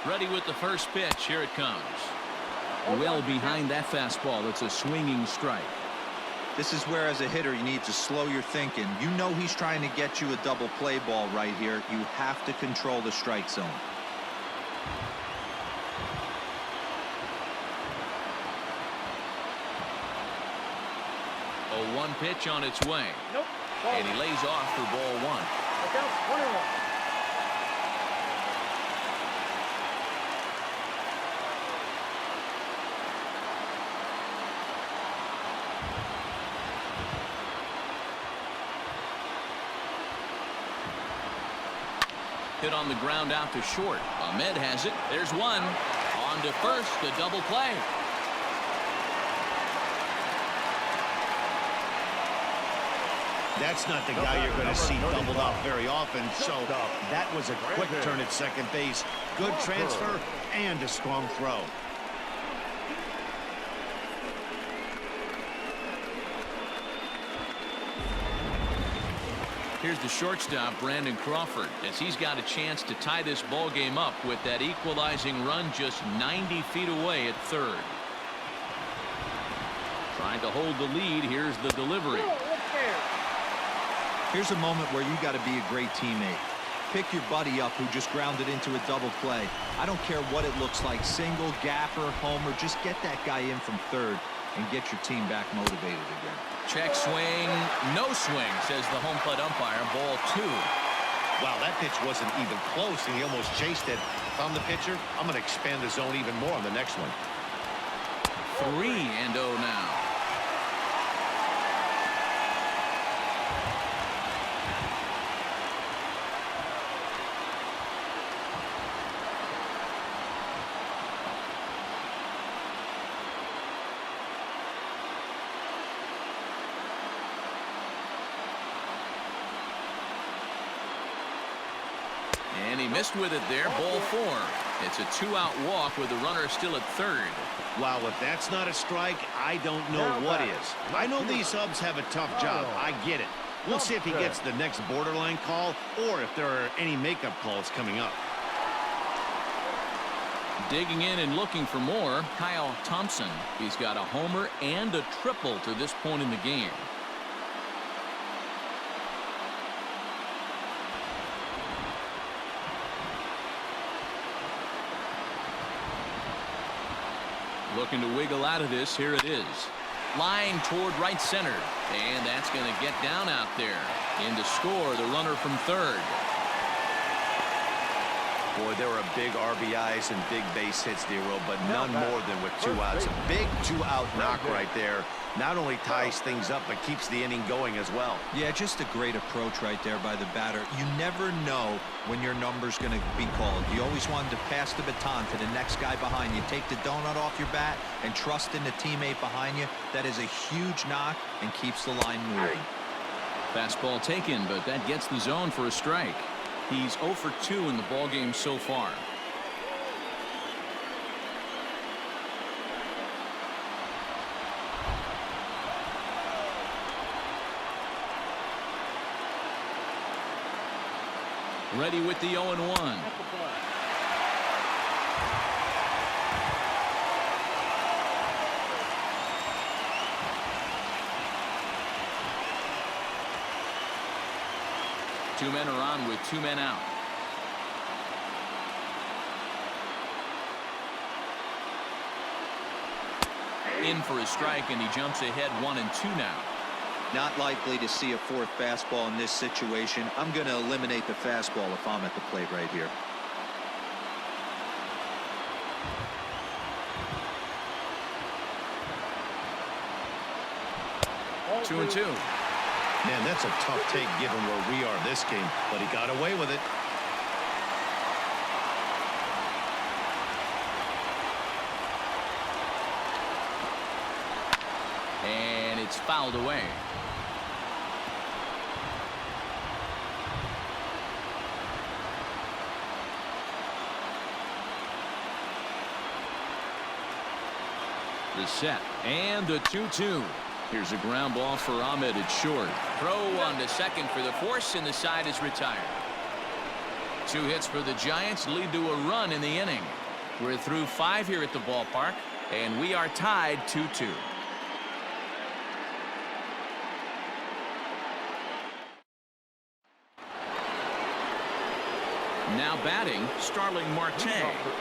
Ready with the first pitch. Here it comes. Well behind that fastball. It's a swinging strike. This is where, as a hitter, you need to slow your thinking. You know he's trying to get you a double play ball right here. You have to control the strike zone. A 1 pitch on its way. Nope. And he lays off for ball 1. Look out, 1-1. Hit on the ground out to short. Ahmed has it. There's one. On to first. A double play. That's not the guy you're going to see doubled off very often, so that was a quick turn at second base. Good transfer and a strong throw. Here's the shortstop, Brandon Crawford, as he's got a chance to tie this ball game up with that equalizing run just 90 feet away at third. Trying to hold the lead. Here's the delivery. Here's a moment where you got to be a great teammate. Pick your buddy up who just grounded into a double play. I don't care what it looks like, single, gapper, homer, just get that guy in from third and get your team back motivated again. Check swing, no swing, says the home plate umpire. Ball 2. Wow, that pitch wasn't even close, and he almost chased it. If I'm the pitcher, I'm going to expand the zone even more on the next one. 3-0 now. And he missed with it there. Ball 4. It's a 2-out walk with the runner still at third. Wow, if that's not a strike, I don't know what is. I know these subs have a tough job. I get it. We'll see if he gets the next borderline call or if there are any makeup calls coming up. Digging in and looking for more, Kyle Thompson. He's got a homer and a triple to this point in the game. Looking to wiggle out of this. Here it is. Line toward right center. And that's going to get down out there. In to score, the runner from third. Boy, there were big RBIs and big base hits, D-Roll, but none more than with 2 outs. A big 2-out knock right there. Not only ties things up, but keeps the inning going as well. Yeah, just a great approach right there by the batter. You never know when your number's going to be called. You always wanted to pass the baton to the next guy behind you. Take the donut off your bat and trust in the teammate behind you. That is a huge knock and keeps the line moving. Fastball taken, but that gets the zone for a strike. He's 0 for 2 in the ballgame so far. Ready with the 0-1. Two men are on with two men out. In for a strike, and he jumps ahead 1-2 now. Not likely to see a fourth fastball in this situation. I'm going to eliminate the fastball if I'm at the plate right here. Ball 2-2. Man, that's a tough take given where we are this game, but he got away with it. And it's fouled away. The set and the 2-2. Here's a ground ball for Ahmed at short. Throw on to second for the force, and the side is retired. 2 hits for the Giants lead to a run in the inning. We're through 5 here at the ballpark, and we are tied 2-2. Now batting, starting Marte.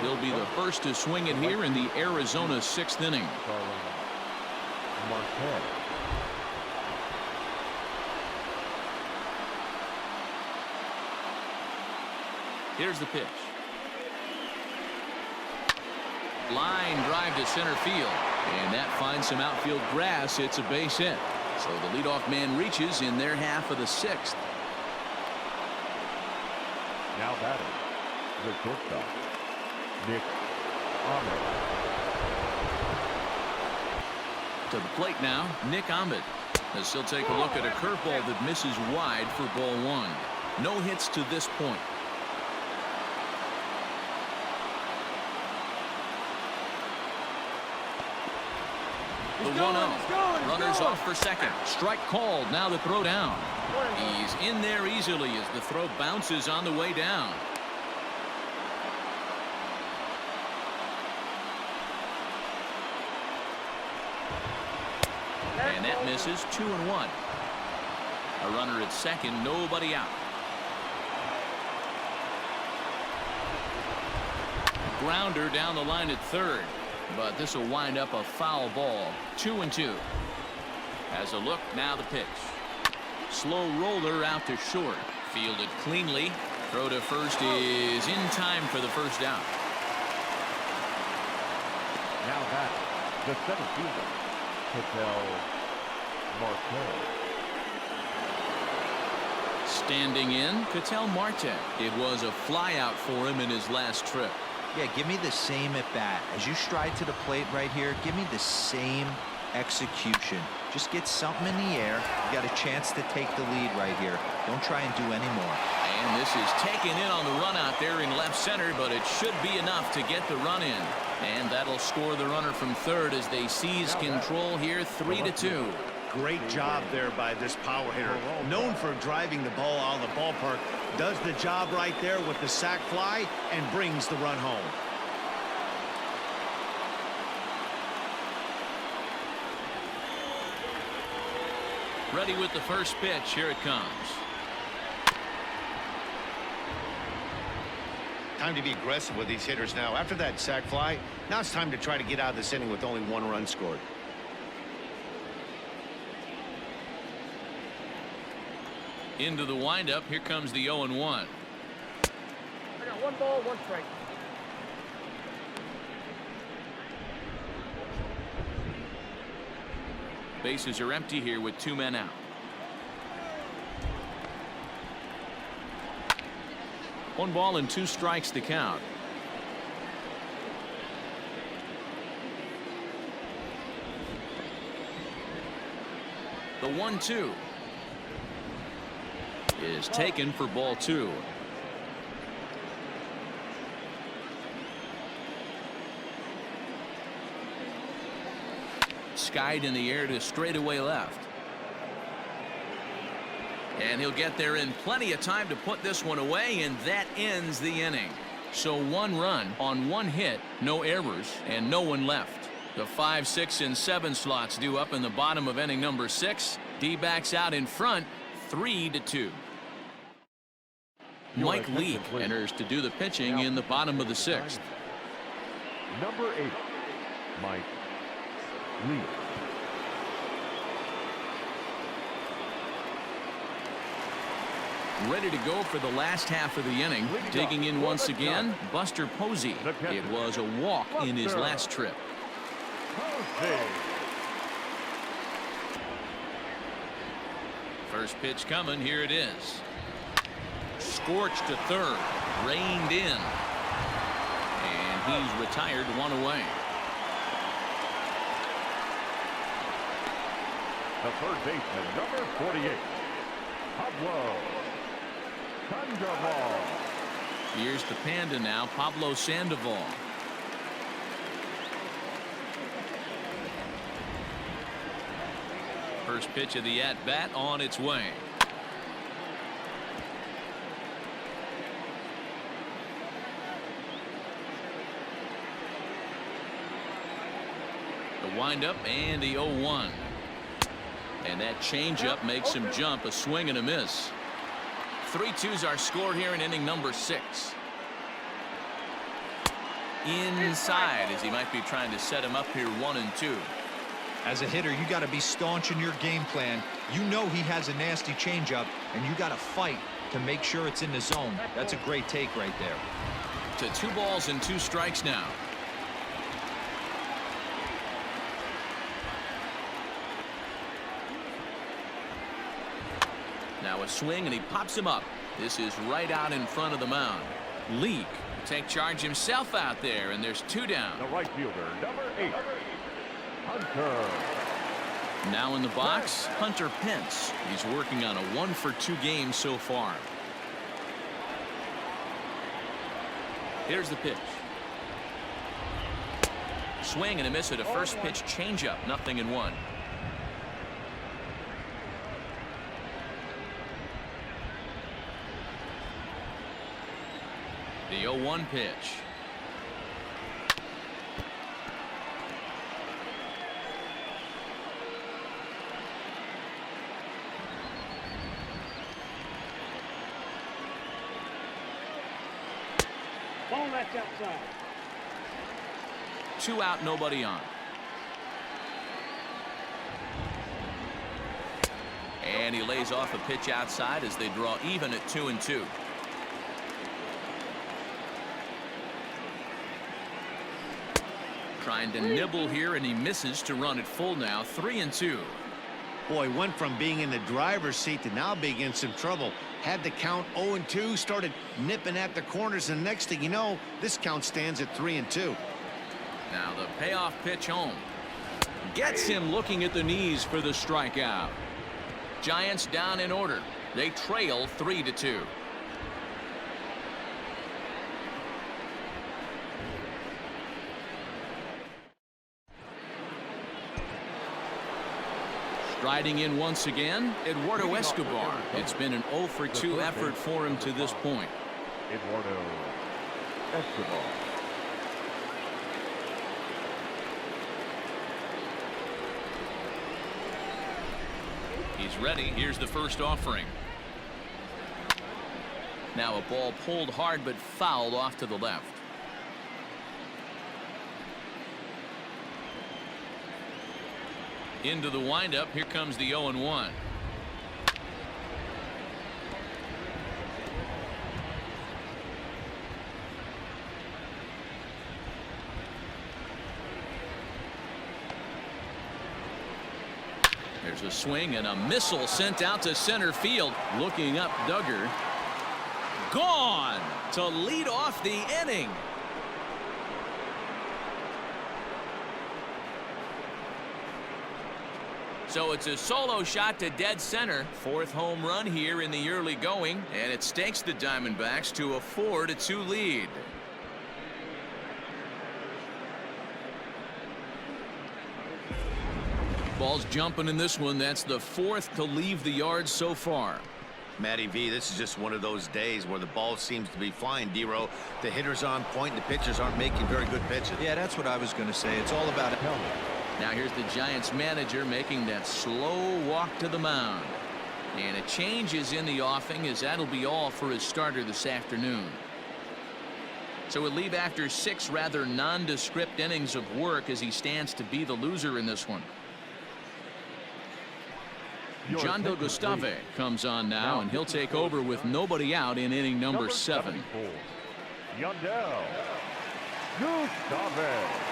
He'll be the first to swing it here in the Arizona 6th inning. Marte. Here's the pitch. Line drive to center field, and that finds some outfield grass. It's a base hit. So the leadoff man reaches in their half of the 6th. Now batting, the shortstop, Ahmed. To the plate now, Ahmed. As he'll take a look at a curveball that misses wide for ball 1. No hits to this point. The 1-0. Runners off for second. Strike called. Now the throw down. He's in there easily as the throw bounces on the way down. And that misses. 2-1. A runner at second, nobody out. Grounder down the line at third, but this will wind up a foul ball. 2-2. As a look, now the pitch. Slow roller out to short. Fielded cleanly. Throw to first is in time for the first out. Now back, the center fielder, Marte. Standing in, Marte. It was a flyout for him in his last trip. Yeah, give me the same at bat. As you stride to the plate right here, give me the same execution. Just get something in the air. You got a chance to take the lead right here. Don't try and do any more. And this is taken in on the run out there in left center, but it should be enough to get the run in. And that'll score the runner from third as they seize control here, 3-2. Great job there by this power hitter. Known for driving the ball out of the ballpark. Does the job right there with the sac fly and brings the run home. Ready with the first pitch. Here it comes. Time to be aggressive with these hitters now. After that sac fly, now it's time to try to get out of this inning with only 1 run scored. Into the windup. Here comes the 0-1. I got 1 ball, 1 strike. Bases are empty here with 2 men out. 1 ball and 2 strikes to count. The 1-2 is taken for ball 2. Skied in the air to straightaway left. And he'll get there in plenty of time to put this one away, and that ends the inning. So 1 run on 1 hit, no errors, and no one left. The 5, 6, and 7 slots due up in the bottom of inning number 6. D-backs out in front, 3-2. Mike Leake enters to do the pitching in the bottom of the 6th. Number 8, Mike Leake. Ready to go for the last half of the inning. Digging in once again, Buster Posey. It was a walk in his last trip. First pitch coming. Here it is. Scorched to third. Reined in. And he's retired, 1 away. The third baseman, number 48, Sandoval. Here's the Panda now, Pablo Sandoval. First pitch of the at-bat on its way. The windup and the 0-1. And that changeup makes him jump. A swing and a miss. 3-2's our score here in inning number 6. Inside, as he might be trying to set him up here 1-2. As a hitter, you got to be staunch in your game plan. You know he has a nasty changeup, and you got to fight to make sure it's in the zone. That's a great take right there. To 2 balls and 2 strikes now. Now a swing, and he pops him up. This is right out in front of the mound. Leake will take charge himself out there, and there's 2 down. The right fielder, number 8, Hunter. Now in the box, Hunter Pence. He's working on a 1-for-2 game so far. Here's the pitch. Swing and a miss at a first pitch changeup. 0-1. The 0-1 pitch. Ball, that's outside. 2 out, nobody on. And he lays off a pitch outside as they draw even at 2-2. Trying to nibble here, and he misses to run it full now. 3-2. Boy, went from being in the driver's seat to now being in some trouble. Had the count 0-2, started nipping at the corners, and next thing you know, this count stands at 3-2. Now the payoff pitch home. Gets him looking at the knees for the strikeout. Giants down in order. They trail 3-2. Striding in once again, Eduardo Escobar. It's been an 0-for-2 effort for him to this point. Eduardo Escobar. He's ready. Here's the first offering. Now a ball pulled hard but fouled off to the left. Into the windup. Here comes the 0-1. There's a swing and a missile sent out to center field. Looking up, Duggar. Gone to lead off the inning. So it's a solo shot to dead center. 4th home run here in the early going, and it stakes the Diamondbacks to a 4-2 lead. Ball's jumping in this one. That's the 4th to leave the yard so far. Matty V, this is just one of those days where the ball seems to be flying, D-Row. The hitter's on point, and the pitchers aren't making very good pitches. Yeah, that's what I was going to say. It's all about it. Now here's the Giants manager making that slow walk to the mound. And a change is in the offing, as that'll be all for his starter this afternoon. So we'll leave after 6 rather nondescript innings of work as he stands to be the loser in this one. Jondo Gustave comes on now, and he'll take over with nobody out in inning number 7. Yandel Gustave.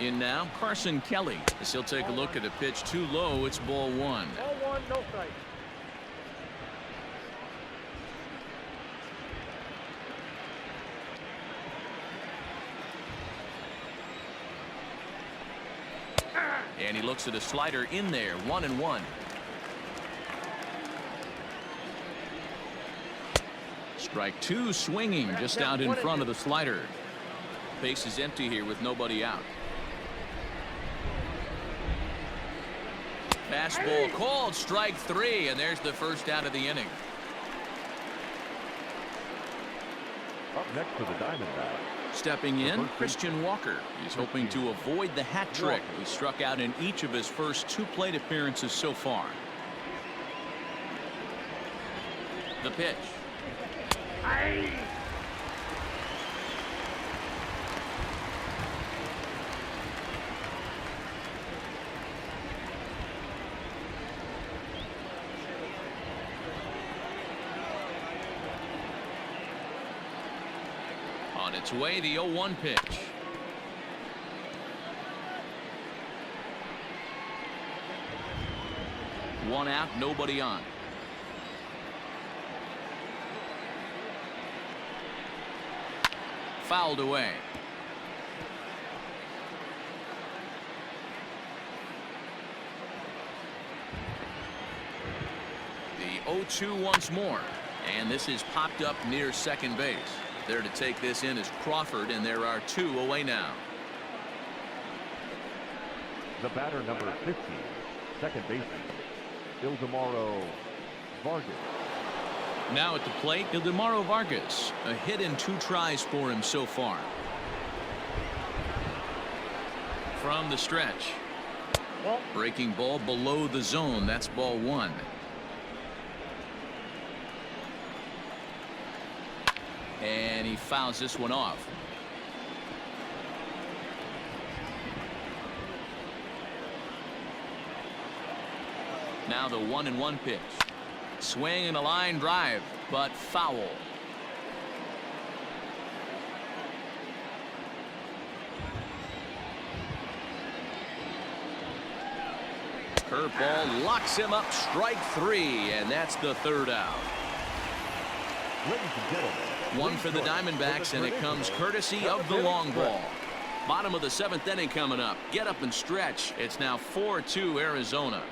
In now, Carson Kelly, as he'll take a look at a pitch too low. It's ball 1. Ball 1, no strike. And he looks at a slider in there, 1-1. Strike 2 swinging just out in front of the slider. Base is empty here with nobody out. Fastball called, strike 3, and there's the first out of the inning. Up next for the Diamondbacks. Stepping in, Christian Walker. He's hoping to avoid the hat trick. He struck out in each of his first 2 plate appearances so far. The pitch. On its way, the 0-1 pitch. One out, nobody on. Fouled away. The 0-2 once more, and this is popped up near second base. There to take this in is Crawford, and there are 2 away now. The batter, number 15, second baseman, Vargas. Now at the plate, Vargas. A hit in 2 tries for him so far. From the stretch. Breaking ball below the zone. That's ball 1. And he fouls this one off. Now the 1-1 pitch. Swing and a line drive, but foul. Curveball locks him up, strike 3, and that's the 3rd out. Ladies and gentlemen, one for the Diamondbacks, and it comes courtesy of the long ball. Bottom of the 7th inning coming up. Get up and stretch. It's now 4-2 Arizona.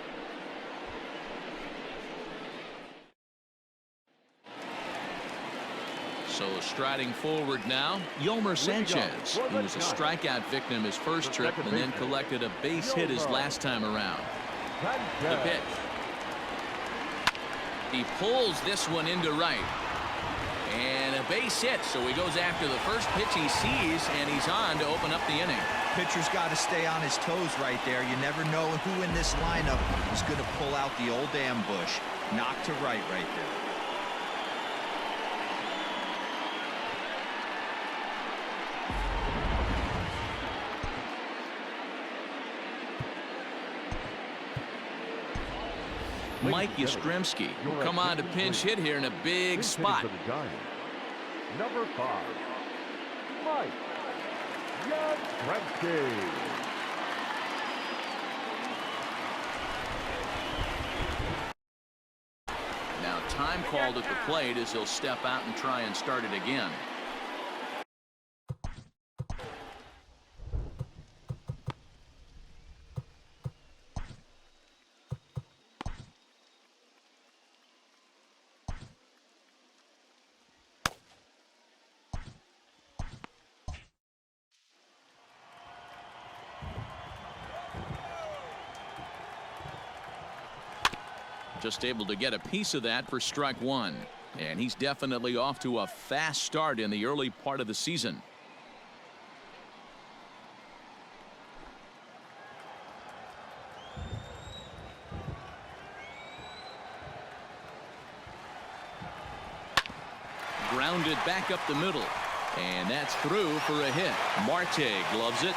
So striding forward now, Yolmer Sánchez, who was a strikeout victim his first trip and then collected a base hit his last time around. The pitch. He pulls this one into right. And a base hit, so he goes after the first pitch he sees, and he's on to open up the inning. Pitcher's got to stay on his toes right there. You never know who in this lineup is going to pull out the old ambush. Knock to right there. Mike Yastrzemski will come on to pinch hit here in a big spot. Number 5, Mike Yastrzemski. Now time called at the plate as he'll step out and try and start it again. Just able to get a piece of that for strike 1. And he's definitely off to a fast start in the early part of the season. Grounded back up the middle. And that's through for a hit. Marte gloves it.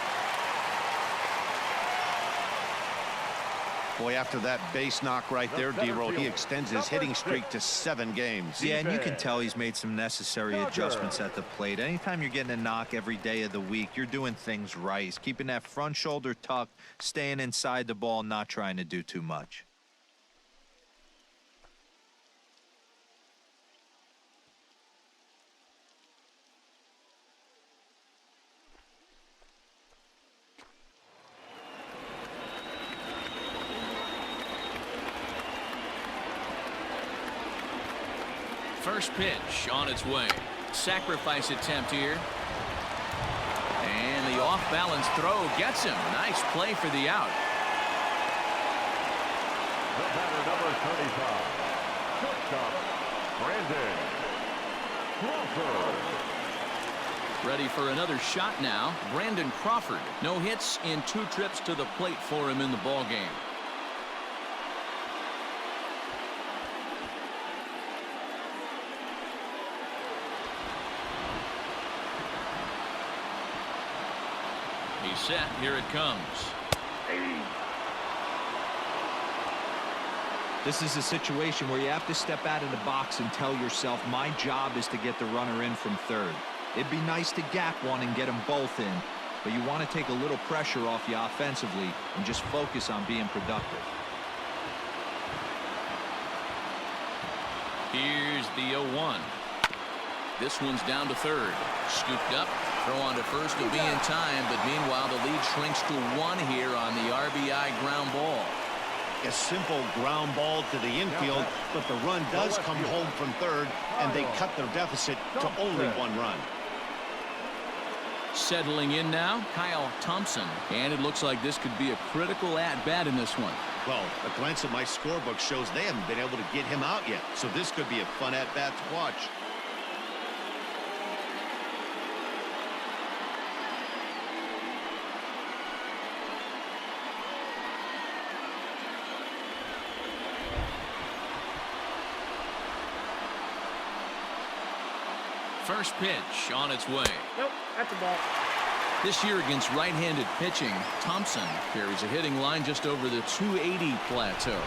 Boy, after that base knock right there, D-Roll, he extends his hitting streak to 7 games. Yeah, and you can tell he's made some necessary adjustments at the plate. Anytime you're getting a knock every day of the week, you're doing things right. He's keeping that front shoulder tucked, staying inside the ball, not trying to do too much. First pitch on its way. Sacrifice attempt here. And the off-balance throw gets him. Nice play for the out. The batter, number 35, shortstop, Brandon Crawford. Ready for another shot now. Brandon Crawford. No hits in 2 trips to the plate for him in the ballgame. He's set. Here it comes. This is a situation where you have to step out of the box and tell yourself, my job is to get the runner in from third. It'd be nice to gap one and get them both in, but you want to take a little pressure off you offensively and just focus on being productive. Here's the 0-1. This one's down to third. Scooped up. Throw on to first will be in time, but meanwhile the lead shrinks to 1 here on the RBI ground ball. A simple ground ball to the infield, but the run does come home from third, and they cut their deficit to only 1 run. Settling in now, Kyle Thompson. And it looks like this could be a critical at-bat in this one. Well, a glance at my scorebook shows they haven't been able to get him out yet, so this could be a fun at-bat to watch. First pitch on its way. Nope, that's a ball. This year against right-handed pitching, Thompson carries a hitting line just over the 280 plateau.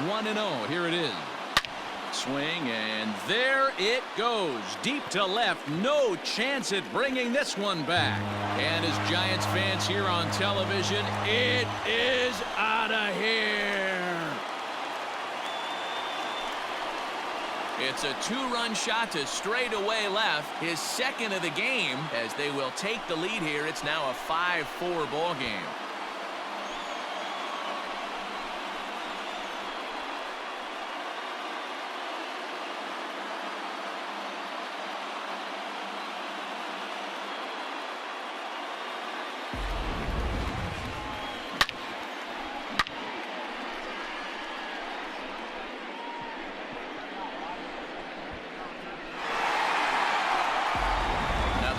1-0. Here it is. Swing, and there it goes. Deep to left. No chance at bringing this one back. And as Giants fans here on television, it is out of here. It's a 2-run shot to straightaway left, his second of the game, as they will take the lead here. It's now a 5-4 ball game.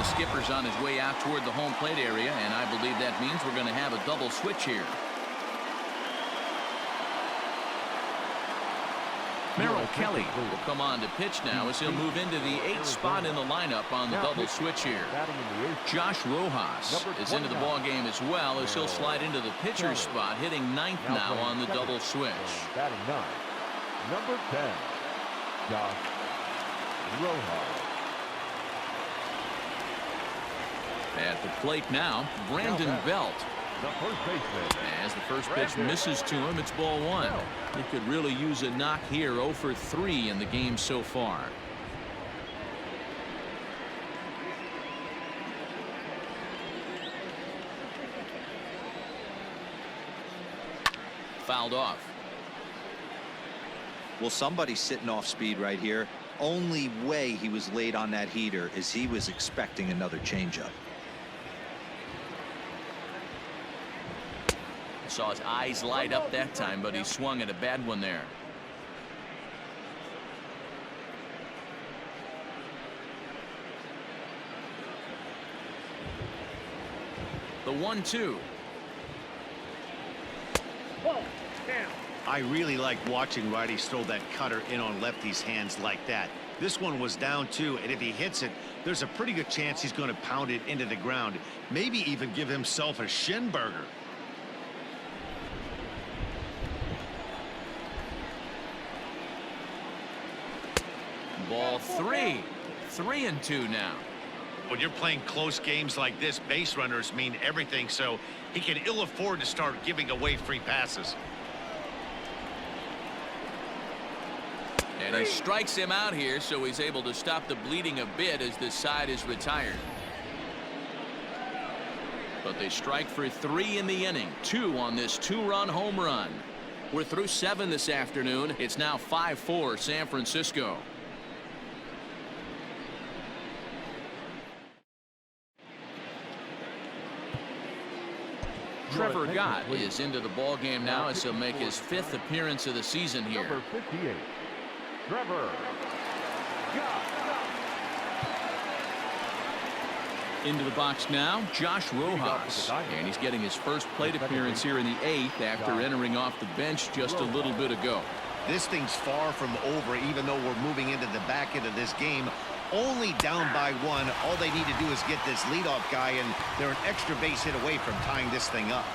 Skipper's on his way out toward the home plate area, and I believe that means we're going to have a double switch here. Merrill Kelly will come on to pitch now as he'll move into the 8th spot in the lineup on the double switch here. Josh Rojas is into the ball game as well as he'll slide into the pitcher's spot, hitting 9th now on the double switch. Batting 9, number 10, Josh Rojas. At the plate now, Brandon Belt. The first baseman. As the first pitch misses to him, it's ball 1. He could really use a knock here. 0 for 3 in the game so far. Fouled off. Well, somebody's sitting off speed right here. Only way he was late on that heater is he was expecting another changeup. Saw his eyes light up that time, but he swung at a bad one there. The 1-2. I really like watching righties throw that cutter in on lefties' hands like that. This one was down 2, and if he hits it, there's a pretty good chance he's going to pound it into the ground, maybe even give himself a shin burger. Ball 3. 3-2 now. When you're playing close games like this, base runners mean everything, so he can ill afford to start giving away free passes. And he strikes him out here, so he's able to stop the bleeding a bit as this side is retired. But they strike for 3 in the inning. 2 on this 2-run home run. We're through 7 this afternoon. It's now 5-4 San Francisco. Trevor Gott is into the ball game now as he'll make his 5th appearance of the season here. Number 58, Trevor Gott. Into the box now, Josh Rojas, and he's getting his first plate appearance here in the 8th after entering off the bench just a little bit ago. This thing's far from over, even though we're moving into the back end of this game. Only down by 1. All they need to do is get this leadoff guy, and they're an extra base hit away from tying this thing up.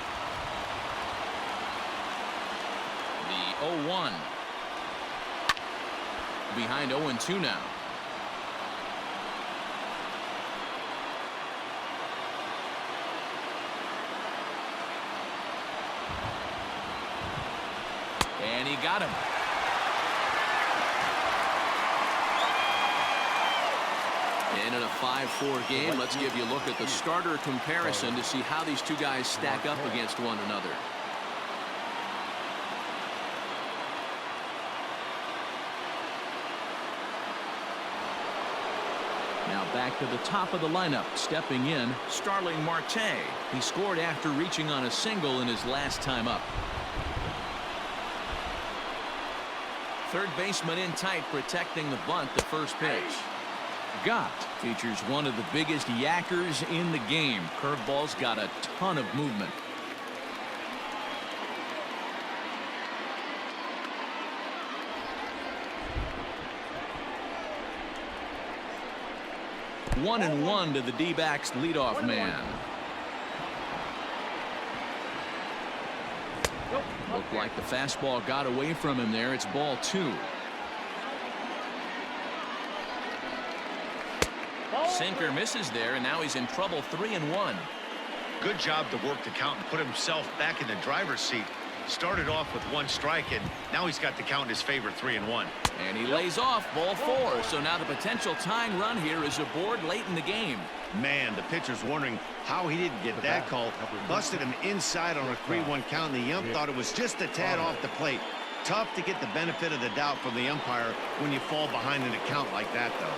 The 0-1. Behind 0-2 now. And he got him. And in a 5-4 game, let's give you a look at the starter comparison to see how these two guys stack up against one another. Now back to the top of the lineup, stepping in, Starling Marte. He scored after reaching on a single in his last time up. Third baseman in tight, protecting the bunt, the first pitch. Gott features one of the biggest yackers in the game. Curveball's got a ton of movement. One and one to the D-backs leadoff man. Looked like the fastball got away from him there. It's ball 2. Sinker misses there, and now he's in trouble. 3-1. Good job to work the count and put himself back in the driver's seat. Started off with 1 strike, and now he's got the count in his favor, 3-1. And he lays off ball 4. So now the potential tying run here is aboard late in the game. Man, the pitcher's wondering how he didn't get that call. Busted him inside on a 3-1 count, and the ump thought it was just a tad off the plate. Tough to get the benefit of the doubt from the umpire when you fall behind in a count like that, though.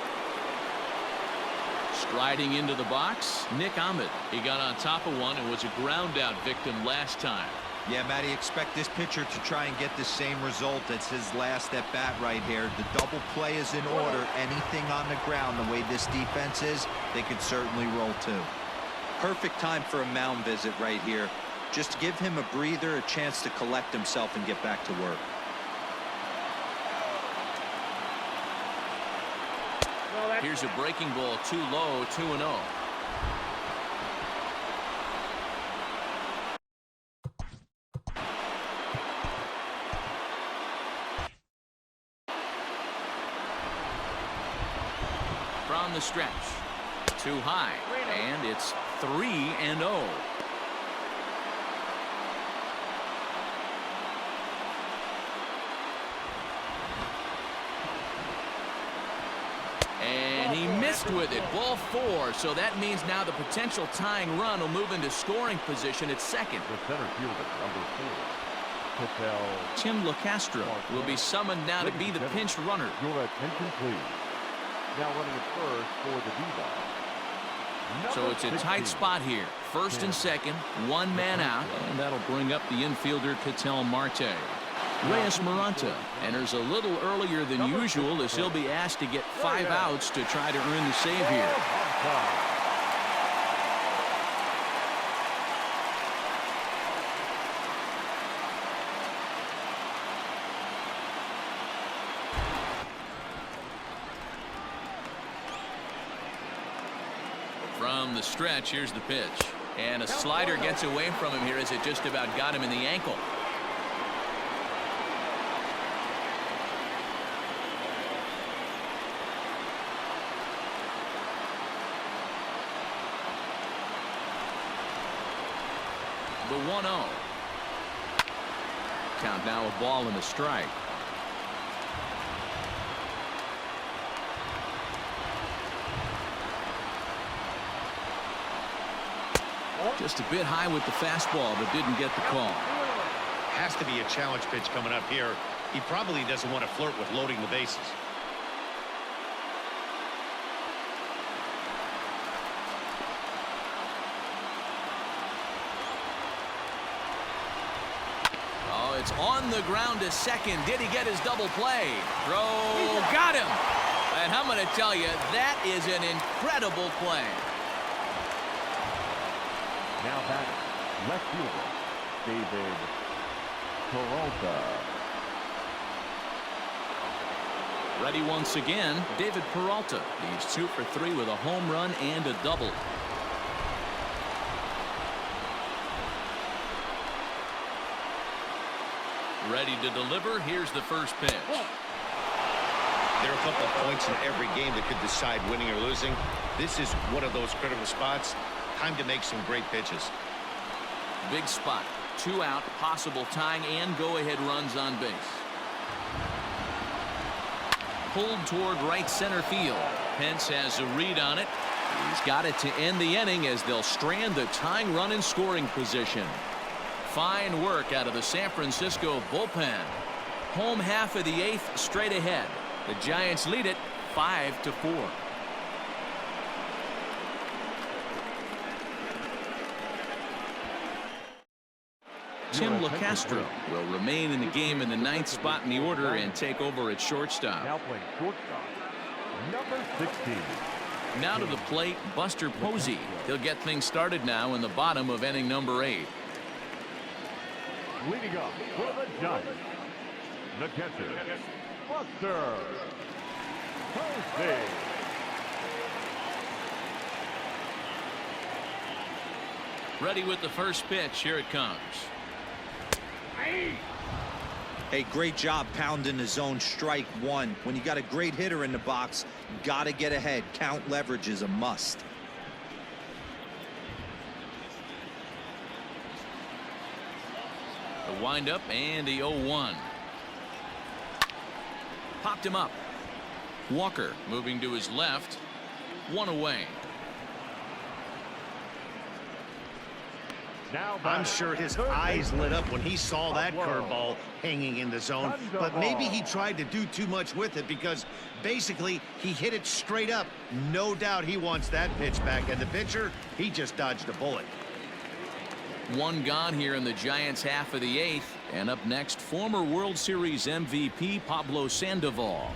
Striding into the box, Nick Ahmed. He got on top of one and was a ground out victim last time. Yeah, Matty, expect this pitcher to try and get the same result as his last at bat right here. The double play is in order. Anything on the ground, the way this defense is, they could certainly roll too. Perfect time for a mound visit right here. Just give him a breather, a chance to collect himself and get back to work. Here's a breaking ball, too low, 2-0. From the stretch, too high, and it's 3-0. And he missed with it. Ball 4. So that means now the potential tying run will move into scoring position at second. The center fielder, number 4, Patel. Tim LaCastro will be summoned now to be the pinch runner. Your attention, please. Now running at first for the D-backs. So it's a tight spot here. First and second, one man out, and that'll bring up the infielder Marte. Marte enters a little earlier than usual as he'll be asked to get 5 outs to try to earn the save here. From the stretch, here's the pitch. And a slider gets away from him here as it just about got him in the ankle. The 1-0. Count now a ball and a strike. Just a bit high with the fastball, but didn't get the call. Has to be a challenge pitch coming up here. He probably doesn't want to flirt with loading the bases. Oh, it's on the ground to second. Did he get his double play? Throw, got him. And I'm going to tell you, that is an incredible play. Now back, left fielder, David Peralta. Ready once again, David Peralta. He's 2 for 3 with a home run and a double. Ready to deliver. Here's the first pitch. There are a couple of points in every game that could decide winning or losing. This is one of those critical spots. Time to make some great pitches. Big spot. 2 out, possible tying and go-ahead runs on base. Pulled toward right center field. Pence has a read on it. He's got it to end the inning as they'll strand the tying run in scoring position. Fine work out of the San Francisco bullpen. Home half of the 8th straight ahead. The Giants lead it 5-4. Tim LaCastro will remain in the game in the 9th spot in the order and take over at shortstop. Now playing shortstop, number 16. Now to the plate, Buster Posey. He'll get things started now in the bottom of inning number 8. Leading up for the Giants, the catcher, Buster Posey. Ready with the first pitch. Here it comes. Hey, great job pounding the zone. Strike 1. When you got a great hitter in the box, got to get ahead. Count leverage is a must. The windup and the 0-1. Popped him up. Walker moving to his left. 1 away. I'm sure his eyes lit up when he saw that curveball hanging in the zone, but maybe he tried to do too much with it because basically he hit it straight up. No doubt he wants that pitch back, and the pitcher, he just dodged a bullet. 1 gone here in the Giants half of the 8th, and up next, former World Series MVP Pablo Sandoval.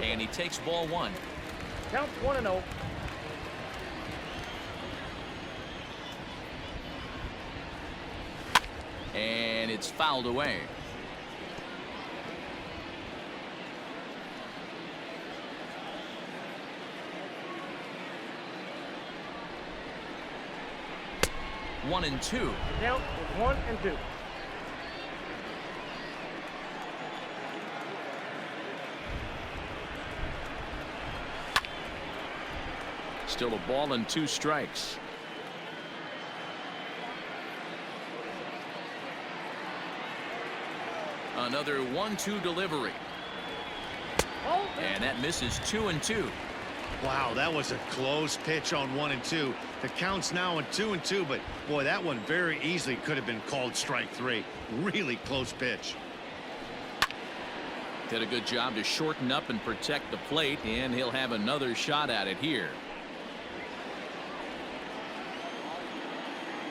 And he takes ball 1. Count 1-0. And it's fouled away. One and two. Count is 1-2. Still a ball and 2 strikes. Another 1-2 delivery. And that misses 2-2. Wow, that was a close pitch on 1-2. The count's now on 2-2, but boy, that one very easily could have been called strike 3. Really close pitch. Did a good job to shorten up and protect the plate, and he'll have another shot at it here.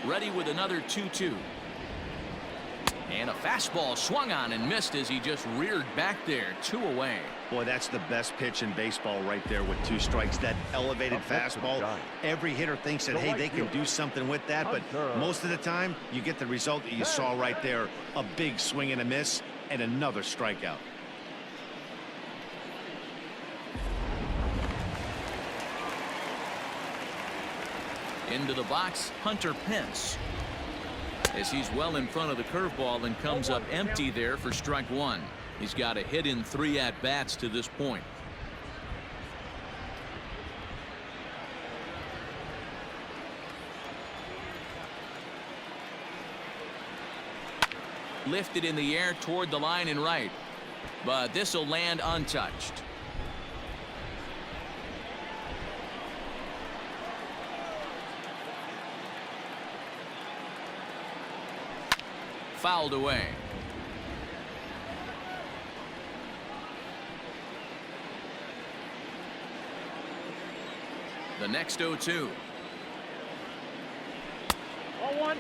Ready with another 2-2. And a fastball swung on and missed as he just reared back there. 2 away. Boy, that's the best pitch in baseball right there with 2 strikes. That elevated fastball. Every hitter thinks that, hey, they can do something with that. But most of the time, you get the result that you saw right there. A big swing and a miss and another strikeout. Into the box, Hunter Pence. As he's well in front of the curveball and comes up empty there for strike 1. He's got a hit in 3 at-bats to this point. Lifted in the air toward the line and right. But this will land untouched. Fouled away. The next 0-2. 0-1.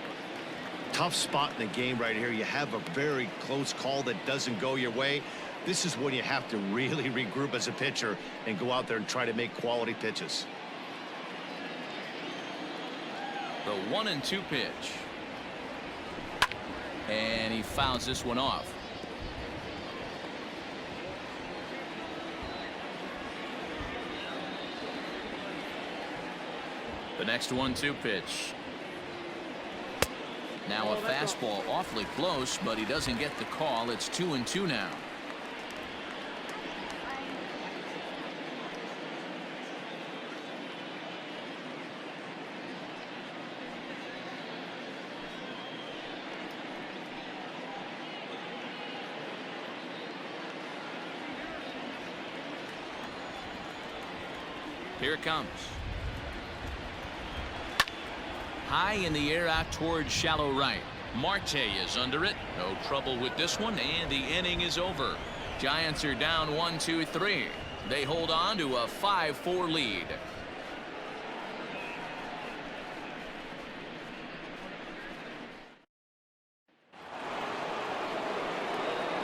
Tough spot in the game right here. You have a very close call that doesn't go your way. This is when you have to really regroup as a pitcher and go out there and try to make quality pitches. The 1-2 pitch. And he fouls this one off. The next 1-2 pitch. Now a fastball awfully close, but he doesn't get the call. It's 2-2 now. Here it comes. High in the air out towards shallow right. Marte is under it. No trouble with this one, and the inning is over. Giants are down 1-2-3. They hold on to a 5-4 lead.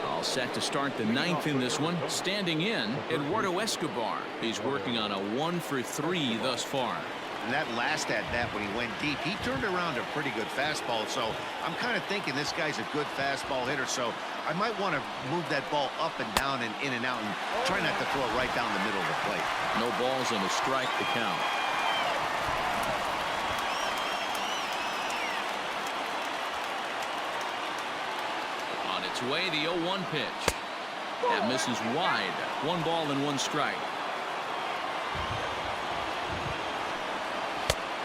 All set to start the 9th in this one. Standing in, Eduardo Escobar. He's working on a 1-for-3 thus far. And that last at-bat when he went deep, he turned around a pretty good fastball. So I'm kind of thinking this guy's a good fastball hitter. So I might want to move that ball up and down and in and out and try not to throw it right down the middle of the plate. No balls and a strike to count. On its way, the 0-1 pitch. That misses wide. 1 ball and 1 strike.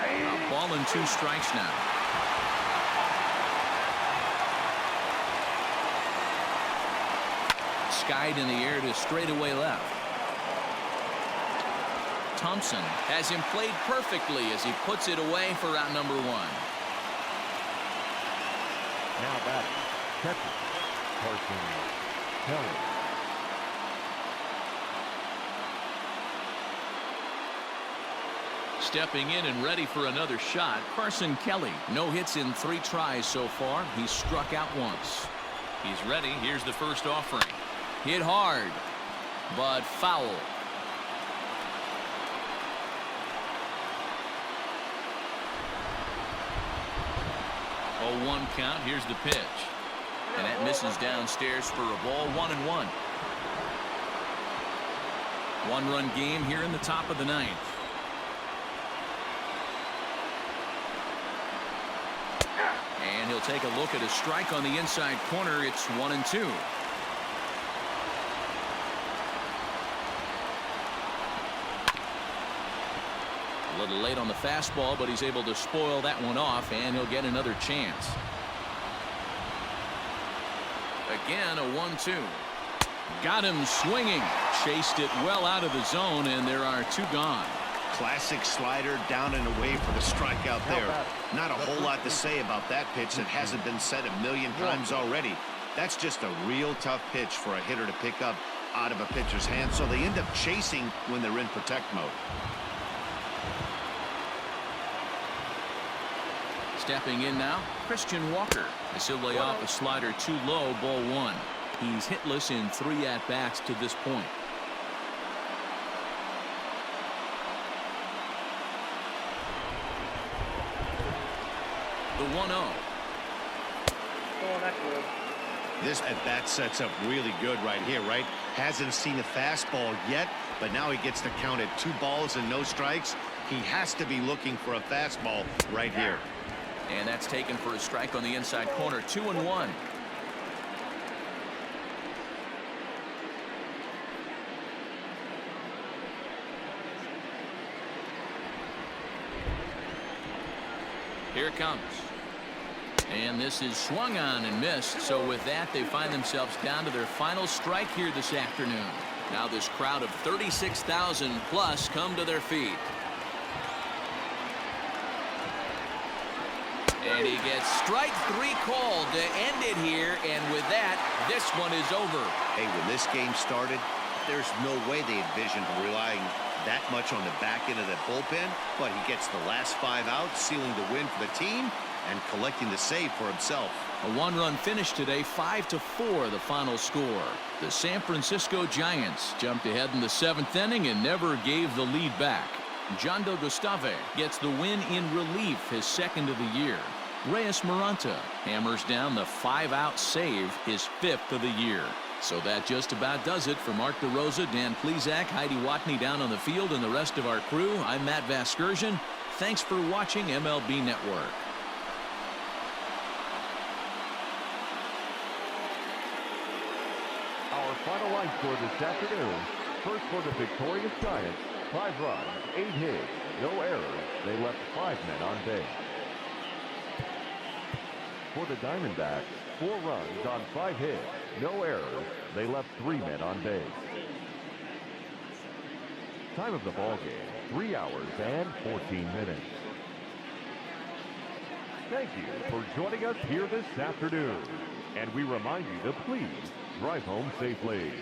A ball and 2 strikes now. Skied in the air to straightaway left. Thompson has him played perfectly as he puts it away for out number 1. Now batting, catcher, Kelly. Stepping in and ready for another shot, Carson Kelly. No hits in 3 tries so far. He's struck out once. He's ready. Here's the first offering. Hit hard, but foul. 0-1 count. Here's the pitch. And that misses downstairs for a ball. 1-1. 1-run game here in the top of the 9th. And he'll take a look at a strike on the inside corner. It's 1-2. A little late on the fastball, but he's able to spoil that one off, and he'll get another chance. Again, a 1-2. Got him swinging. Chased it well out of the zone, and there are 2 gone. Classic slider down and away for the strikeout there. Not a whole lot to say about that pitch that hasn't been said a million times already. That's just a real tough pitch for a hitter to pick up out of a pitcher's hand, so they end up chasing when they're in protect mode. Stepping in now, Christian Walker. As he'll lay off a slider too low, ball 1. He's hitless in 3 at-bats to this point. The 1-0. Oh, that's good. This at-bat sets up really good right here, right? Hasn't seen a fastball yet, but now he gets to count at 2 balls and no strikes. He has to be looking for a fastball right here. And that's taken for a strike on the inside corner. 2-1. Here it comes. And this is swung on and missed. So with that, they find themselves down to their final strike here this afternoon. Now this crowd of 36,000 plus come to their feet. And he gets strike 3 called to end it here. And with that, this one is over. Hey, when this game started, there's no way they envisioned relying that much on the back end of that bullpen. But he gets the last 5 outs, sealing the win for the team and collecting the save for himself. A 1-run finish today, 5-4 the final score. The San Francisco Giants jumped ahead in the 7th inning and never gave the lead back. Jondo Gustave gets the win in relief, his 2nd of the year. Reyes Marte hammers down the 5-out save, his 5th of the year. So that just about does it for Mark DeRosa, Dan Plesac, Heidi Watney down on the field, and the rest of our crew. I'm Matt Vasgersian. Thanks for watching MLB Network. Our final line score this afternoon. First for the victorious Giants, 5 runs, 8 hits, no errors. They left 5 men on base. For the Diamondbacks, 4 runs on 5 hits, no errors. They left 3 men on base. Time of the ball game, 3 hours and 14 minutes. Thank you for joining us here this afternoon. And we remind you to please drive home safely.